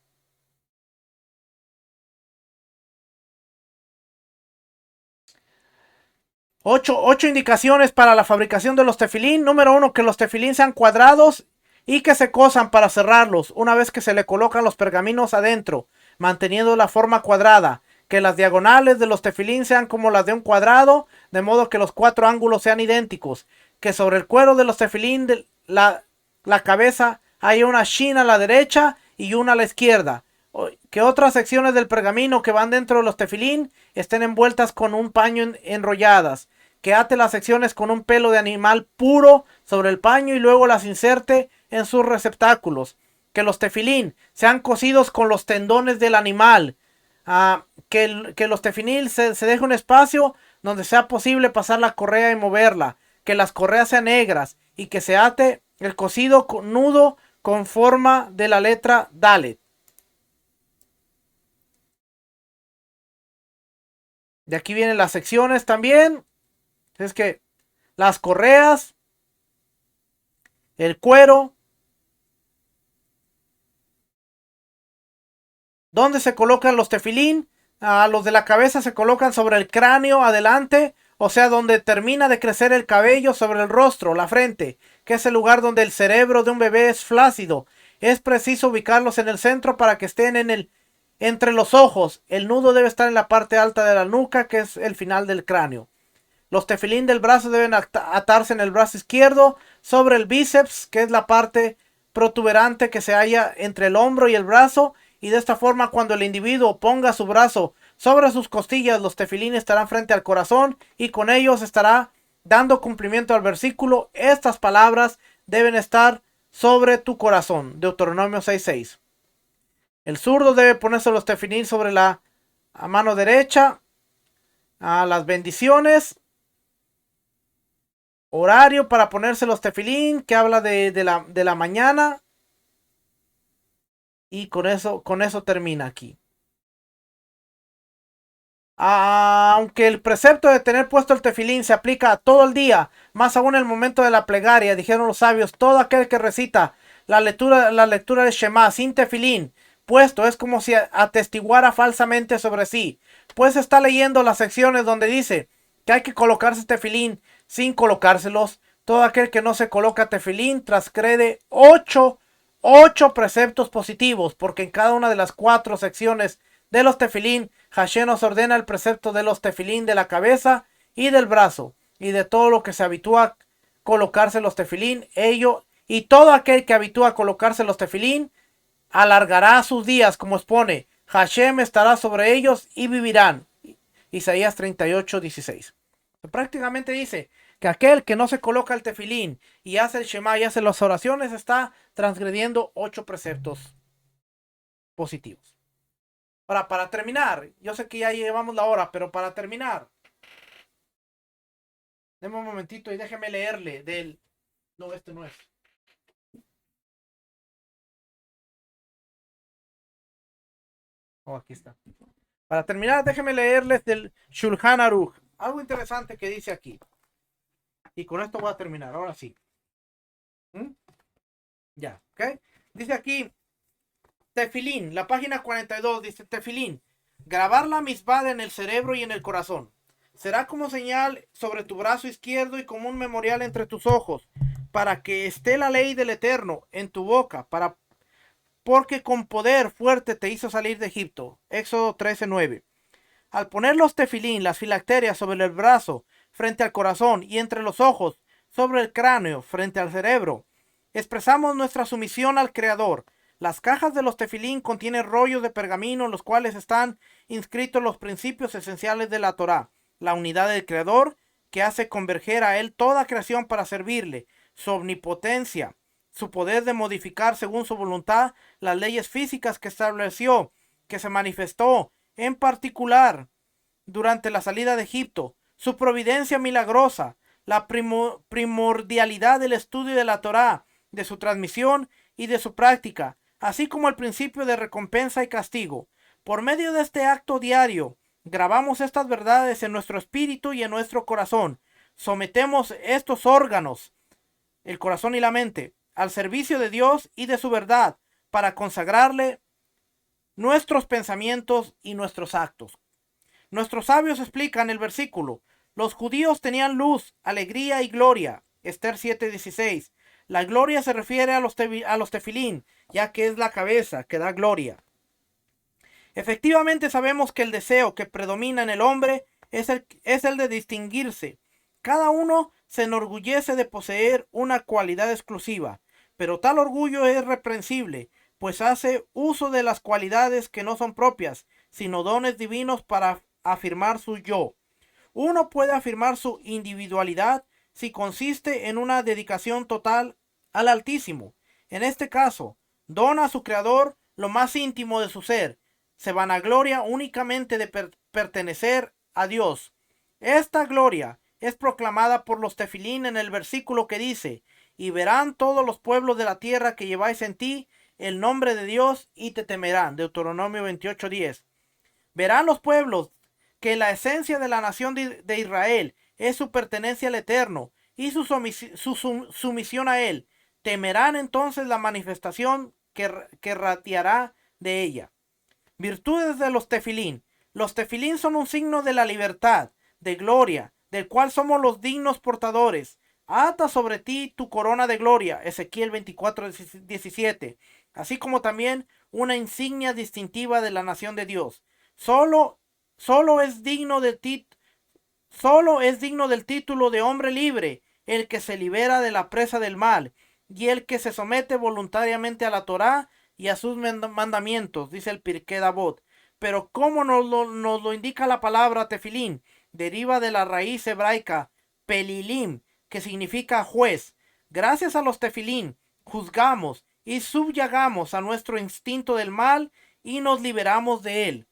Speaker 1: 8 indicaciones para la fabricación de los tefilín. Número 1, que los tefilín sean cuadrados y que se cosan para cerrarlos una vez que se le colocan los pergaminos adentro, manteniendo la forma cuadrada. Que las diagonales de los tefilín sean como las de un cuadrado, de modo que los 4 ángulos sean idénticos. Que sobre el cuero de los tefilín de la cabeza haya una shin a la derecha y una a la izquierda. Que otras secciones del pergamino que van dentro de los tefilín estén envueltas con un paño enrolladas. Que ate las secciones con un pelo de animal puro sobre el paño y luego las inserte en sus receptáculos. Que los tefilín sean cosidos con los tendones del animal. Que los tefilín se deje un espacio donde sea posible pasar la correa y moverla. Que las correas sean negras y que se ate el cosido nudo con forma de la letra Dalet. De aquí vienen las secciones también. Es que las correas, el cuero, ¿dónde se colocan los tefilín? Los de la cabeza se colocan sobre el cráneo adelante, o sea, donde termina de crecer el cabello sobre el rostro, la frente, que es el lugar donde el cerebro de un bebé es flácido. Es preciso ubicarlos en el centro para que estén entre los ojos. El nudo debe estar en la parte alta de la nuca, que es el final del cráneo. Los tefilín del brazo deben atarse en el brazo izquierdo sobre el bíceps, que es la parte protuberante que se halla entre el hombro y el brazo, y de esta forma cuando el individuo ponga su brazo sobre sus costillas, los tefilín estarán frente al corazón y con ellos estará dando cumplimiento al versículo. Estas palabras deben estar sobre tu corazón. Deuteronomio 6:6. El zurdo debe ponerse los tefilín sobre la mano derecha. A las bendiciones. Horario para ponerse los tefilín, que habla de la mañana. Y con eso termina aquí. Aunque el precepto de tener puesto el tefilín se aplica a todo el día, más aún en el momento de la plegaria, dijeron los sabios, todo aquel que recita la lectura de Shema sin tefilín puesto es como si atestiguara falsamente sobre sí, pues está leyendo las secciones donde dice que hay que colocarse tefilín sin colocárselos. Todo aquel que no se coloca tefilín transgrede ocho preceptos positivos, porque en cada una de las 4 secciones de los tefilín, Hashem nos ordena el precepto de los tefilín de la cabeza y del brazo, y de todo lo que se habitúa a colocarse los tefilín, y todo aquel que habitúa a colocarse los tefilín, alargará sus días, como expone, Hashem estará sobre ellos y vivirán. Isaías 38:16. Prácticamente dice que aquel que no se coloca el tefilín y hace el Shema y hace las oraciones está transgrediendo 8 preceptos positivos. Ahora, para terminar, yo sé que ya llevamos la hora, pero para terminar, denme un momentito y déjeme leerle del... No, este no es. Oh, aquí está. Para terminar, déjeme leerles del Shulchan Aruch. Algo interesante que dice aquí. Y con esto voy a terminar, ahora sí. Ya, ¿ok? Dice aquí, tefilín, la página 42, dice tefilín. Grabar la misbad en el cerebro y en el corazón. Será como señal sobre tu brazo izquierdo y como un memorial entre tus ojos, para que esté la ley del Eterno en tu boca, porque con poder fuerte te hizo salir de Egipto. Éxodo 13:9. Al poner los tefilín, las filacterias sobre el brazo, frente al corazón, y entre los ojos, sobre el cráneo, frente al cerebro, expresamos nuestra sumisión al Creador. Las cajas de los tefilín contienen rollos de pergamino en los cuales están inscritos los principios esenciales de la Torá, la unidad del Creador, que hace converger a Él toda creación para servirle, su omnipotencia, su poder de modificar según su voluntad las leyes físicas que estableció, que se manifestó en particular durante la salida de Egipto, su providencia milagrosa, la primordialidad del estudio de la Torá, de su transmisión y de su práctica, así como el principio de recompensa y castigo. Por medio de este acto diario, grabamos estas verdades en nuestro espíritu y en nuestro corazón. Sometemos estos órganos, el corazón y la mente, al servicio de Dios y de su verdad, para consagrarle nuestros pensamientos y nuestros actos. Nuestros sabios explican el versículo. Los judíos tenían luz, alegría y gloria. Esther 7:16. La gloria se refiere a los tefilín, ya que es la cabeza que da gloria. Efectivamente sabemos que el deseo que predomina en el hombre es el de distinguirse. Cada uno se enorgullece de poseer una cualidad exclusiva, pero tal orgullo es reprensible, pues hace uso de las cualidades que no son propias, sino dones divinos para afirmar su yo. Uno puede afirmar su individualidad si consiste en una dedicación total al Altísimo. En este caso, dona a su Creador lo más íntimo de su ser. Se vanagloria únicamente de pertenecer a Dios. Esta gloria es proclamada por los tefilín en el versículo que dice: y verán todos los pueblos de la tierra que lleváis en ti el nombre de Dios y te temerán. Deuteronomio 28:10. Verán los pueblos que la esencia de la nación de Israel es su pertenencia al Eterno y su sumisión a Él. Temerán entonces la manifestación que radiará de ella. Virtudes de los tefilín. Los tefilín son un signo de la libertad, de gloria, del cual somos los dignos portadores. Ata sobre ti tu corona de gloria. Ezequiel 24:17. Así como también una insignia distintiva de la nación de Dios. Solo es digno del título de hombre libre el que se libera de la presa del mal y el que se somete voluntariamente a la Torá y a sus mandamientos, dice el Pirkei Avot. Pero como nos lo indica la palabra tefilín, deriva de la raíz hebraica pelilim, que significa juez. Gracias a los tefilín, juzgamos y subyugamos a nuestro instinto del mal y nos liberamos de él.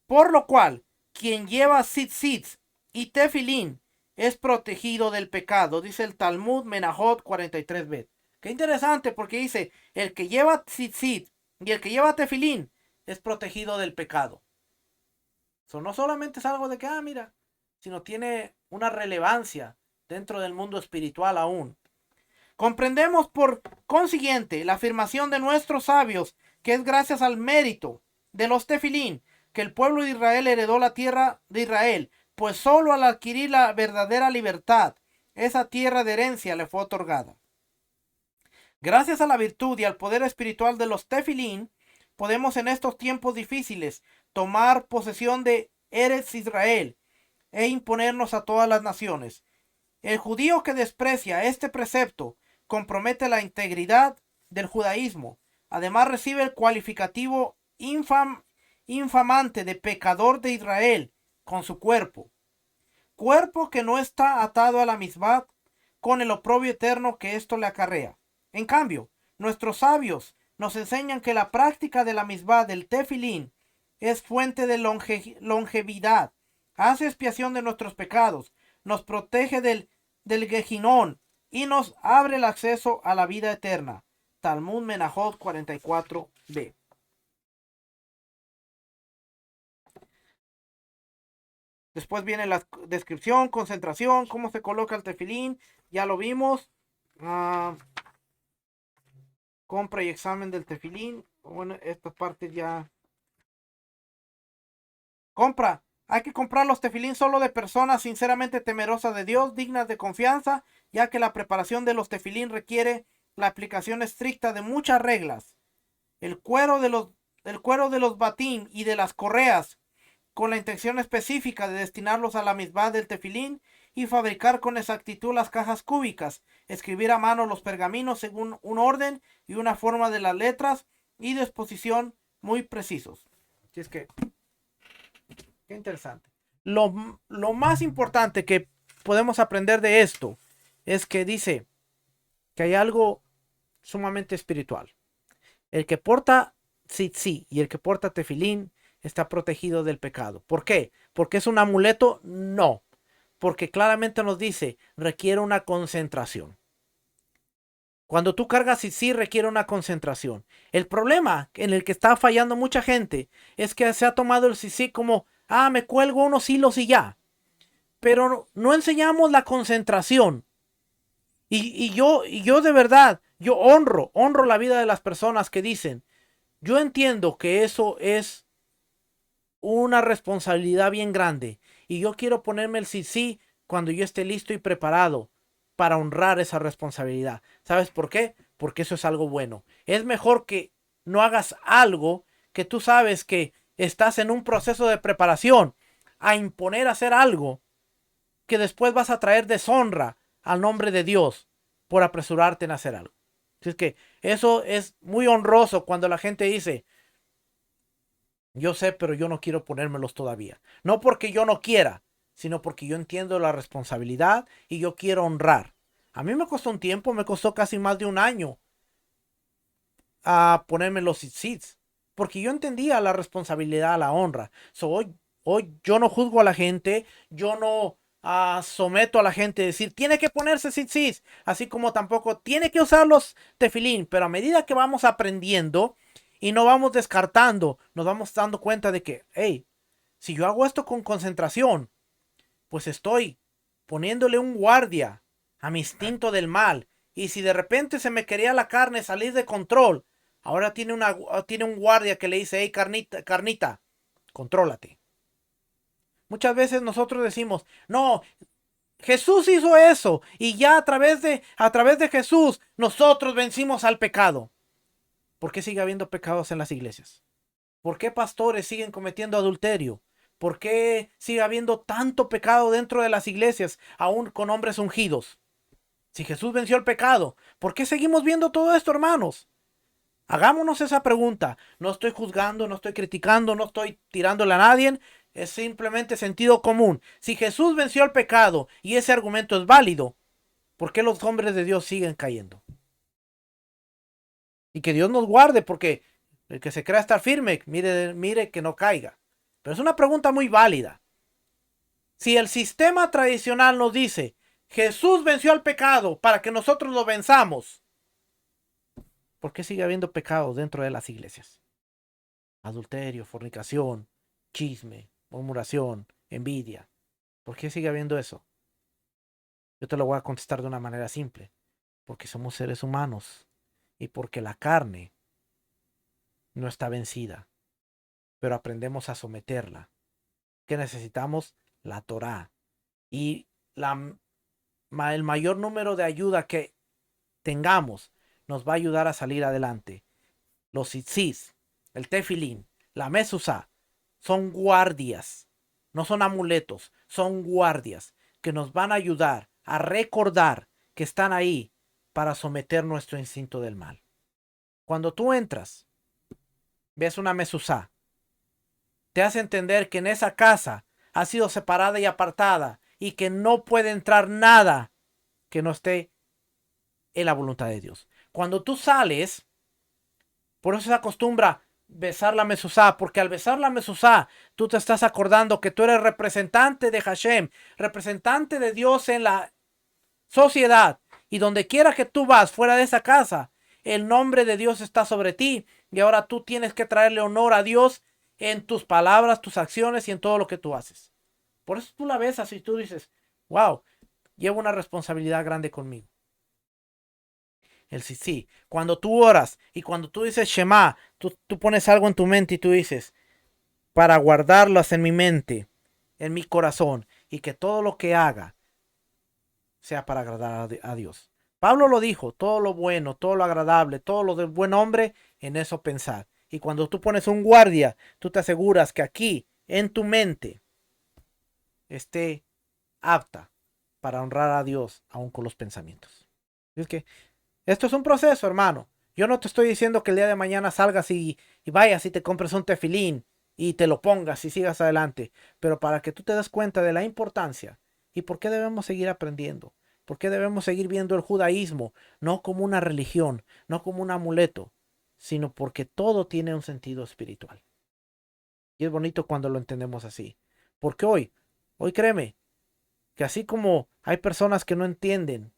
Speaker 1: Por lo cual, quien lleva tzitzit y tefilín es protegido del pecado, dice el Talmud Menahot 43b. Qué interesante, porque dice, el que lleva tzitzit y el que lleva tefilín es protegido del pecado. Eso no solamente es algo de que, mira, sino tiene una relevancia dentro del mundo espiritual aún. Comprendemos por consiguiente la afirmación de nuestros sabios que es gracias al mérito de los tefilín que el pueblo de Israel heredó la tierra de Israel, pues solo al adquirir la verdadera libertad, esa tierra de herencia le fue otorgada. Gracias a la virtud y al poder espiritual de los tefilín, podemos en estos tiempos difíciles tomar posesión de Eretz Israel e imponernos a todas las naciones. El judío que desprecia este precepto compromete la integridad del judaísmo. Además recibe el cualificativo infamante de pecador de Israel con su cuerpo que no está atado a la misma con el oprobio eterno que esto le acarrea. En cambio, nuestros sabios nos enseñan que la práctica de la misma del tefilín es fuente de longevidad, hace expiación de nuestros pecados, nos protege del Gehinón y nos abre el acceso a la vida eterna. Talmud Menahot 44b. Después viene la descripción, concentración, cómo se coloca el tefilín. Ya lo vimos. Compra y examen del tefilín. Bueno, estas partes ya. Compra. Hay que comprar los tefilín solo de personas sinceramente temerosas de Dios, dignas de confianza, ya que la preparación de los tefilín requiere la aplicación estricta de muchas reglas. El cuero de los batim y de las correas, con la intención específica de destinarlos a la misma del tefilín y fabricar con exactitud las cajas cúbicas, escribir a mano los pergaminos según un orden y una forma de las letras y disposición muy precisos. Así es que, qué interesante. Lo más importante que podemos aprender de esto es que dice que hay algo sumamente espiritual. El que porta tzitzit y el que porta tefilín está protegido del pecado. ¿Por qué? ¿Porque es un amuleto? No. Porque claramente nos dice, requiere una concentración. Cuando tú cargas tzitzit requiere una concentración. El problema en el que está fallando mucha gente es que se ha tomado el tzitzit como, me cuelgo unos hilos y ya. Pero no enseñamos la concentración. Y yo de verdad, yo honro la vida de las personas que dicen, yo entiendo que eso es una responsabilidad bien grande y yo quiero ponerme el sí cuando yo esté listo y preparado para honrar esa responsabilidad. ¿Sabes por qué? Porque eso es algo bueno. Es mejor que no hagas algo que tú sabes que estás en un proceso de preparación a imponer hacer algo que después vas a traer deshonra al nombre de Dios por apresurarte en hacer algo. Así es que eso es muy honroso cuando la gente dice, yo sé, pero yo no quiero ponérmelos todavía. No porque yo no quiera, sino porque yo entiendo la responsabilidad y yo quiero honrar. A mí me costó un tiempo, me costó casi más de un año a ponerme los tzitzits, porque yo entendía la responsabilidad, la honra. Hoy yo no juzgo a la gente, yo no someto a la gente a decir, tiene que ponerse tzitzits, así como tampoco tiene que usar los tefilín, pero a medida que vamos aprendiendo y no vamos descartando, nos vamos dando cuenta de que, hey, si yo hago esto con concentración, pues estoy poniéndole un guardia a mi instinto del mal. Y si de repente se me quería la carne salir de control, ahora tiene un guardia que le dice, hey, carnita, contrólate. Muchas veces nosotros decimos, no, Jesús hizo eso y ya a través de Jesús nosotros vencimos al pecado. ¿Por qué sigue habiendo pecados en las iglesias? ¿Por qué pastores siguen cometiendo adulterio? ¿Por qué sigue habiendo tanto pecado dentro de las iglesias, aún con hombres ungidos? Si Jesús venció el pecado, ¿por qué seguimos viendo todo esto, hermanos? Hagámonos esa pregunta. No estoy juzgando, no estoy criticando, no estoy tirándole a nadie. Es simplemente sentido común. Si Jesús venció el pecado y ese argumento es válido, ¿por qué los hombres de Dios siguen cayendo? Y que Dios nos guarde, porque el que se crea estar firme, mire que no caiga. Pero es una pregunta muy válida. Si el sistema tradicional nos dice, Jesús venció al pecado para que nosotros lo venzamos, ¿por qué sigue habiendo pecados dentro de las iglesias? Adulterio, fornicación, chisme, murmuración, envidia. ¿Por qué sigue habiendo eso? Yo te lo voy a contestar de una manera simple. Porque somos seres humanos y porque la carne no está vencida, pero aprendemos a someterla. ¿Qué necesitamos? La Torá. Y el mayor número de ayuda que tengamos nos va a ayudar a salir adelante. Los tzitzis, el tefilín, la mezuzá, son guardias, no son amuletos, son guardias que nos van a ayudar a recordar que están ahí para someter nuestro instinto del mal. Cuando tú entras, ves una mezuzá, te hace entender que en esa casa ha sido separada y apartada y que no puede entrar nada que no esté en la voluntad de Dios. Cuando tú sales, por eso se acostumbra besar la mezuzá, porque al besar la mezuzá, tú te estás acordando que tú eres representante de Hashem, representante de Dios en la sociedad, y donde quiera que tú vas fuera de esa casa, el nombre de Dios está sobre ti, y ahora tú tienes que traerle honor a Dios en tus palabras, tus acciones y en todo lo que tú haces. Por eso tú la besas y tú dices, wow, llevo una responsabilidad grande conmigo. El sí. Cuando tú oras y cuando tú dices Shema, tú pones algo en tu mente y tú dices, para guardarlas en mi mente, en mi corazón, y que todo lo que haga sea para agradar a Dios. Pablo lo dijo, todo lo bueno, todo lo agradable, todo lo de buen hombre, en eso pensar. Y cuando tú pones un guardia, tú te aseguras que aquí, en tu mente, esté apta para honrar a Dios, aun con los pensamientos. Es que esto es un proceso, hermano. Yo no te estoy diciendo que el día de mañana salgas y vayas y te compres un tefilín y te lo pongas y sigas adelante. Pero para que tú te des cuenta de la importancia y por qué debemos seguir aprendiendo. Por qué debemos seguir viendo el judaísmo no como una religión, no como un amuleto, sino porque todo tiene un sentido espiritual. Y es bonito cuando lo entendemos así. Porque hoy créeme, que así como hay personas que no entienden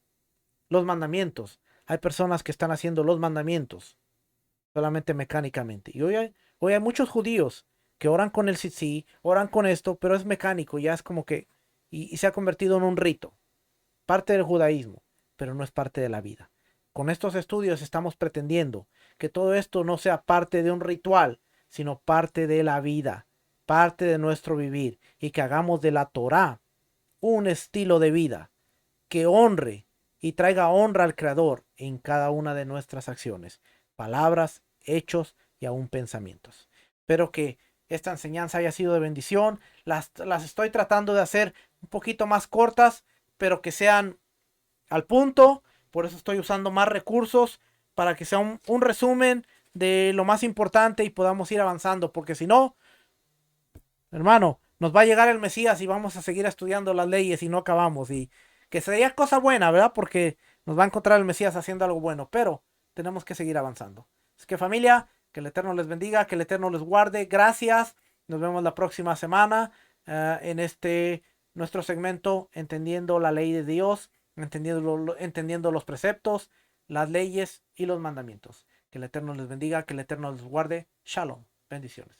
Speaker 1: los mandamientos, hay personas que están haciendo los mandamientos solamente mecánicamente. Y hoy hay muchos judíos que oran con el sí, oran con esto, pero es mecánico, ya es como que, y se ha convertido en un rito, parte del judaísmo, pero no es parte de la vida. Con estos estudios estamos pretendiendo que todo esto no sea parte de un ritual, sino parte de la vida, parte de nuestro vivir, y que hagamos de la Torá un estilo de vida que honre y traiga honra al Creador en cada una de nuestras acciones, palabras, hechos y aún pensamientos. Espero que esta enseñanza haya sido de bendición. Las estoy tratando de hacer un poquito más cortas, pero que sean al punto. Por eso estoy usando más recursos para que sea un resumen de lo más importante y podamos ir avanzando, porque si no, hermano, nos va a llegar el Mesías y vamos a seguir estudiando las leyes y no acabamos. Y que sería cosa buena, ¿verdad? Porque nos va a encontrar el Mesías haciendo algo bueno, pero tenemos que seguir avanzando. Es que familia, que el Eterno les bendiga, que el Eterno les guarde. Gracias. Nos vemos la próxima semana en nuestro segmento Entendiendo la ley de Dios, entendiendo los preceptos, las leyes y los mandamientos. Que el Eterno les bendiga, que el Eterno les guarde. Shalom. Bendiciones.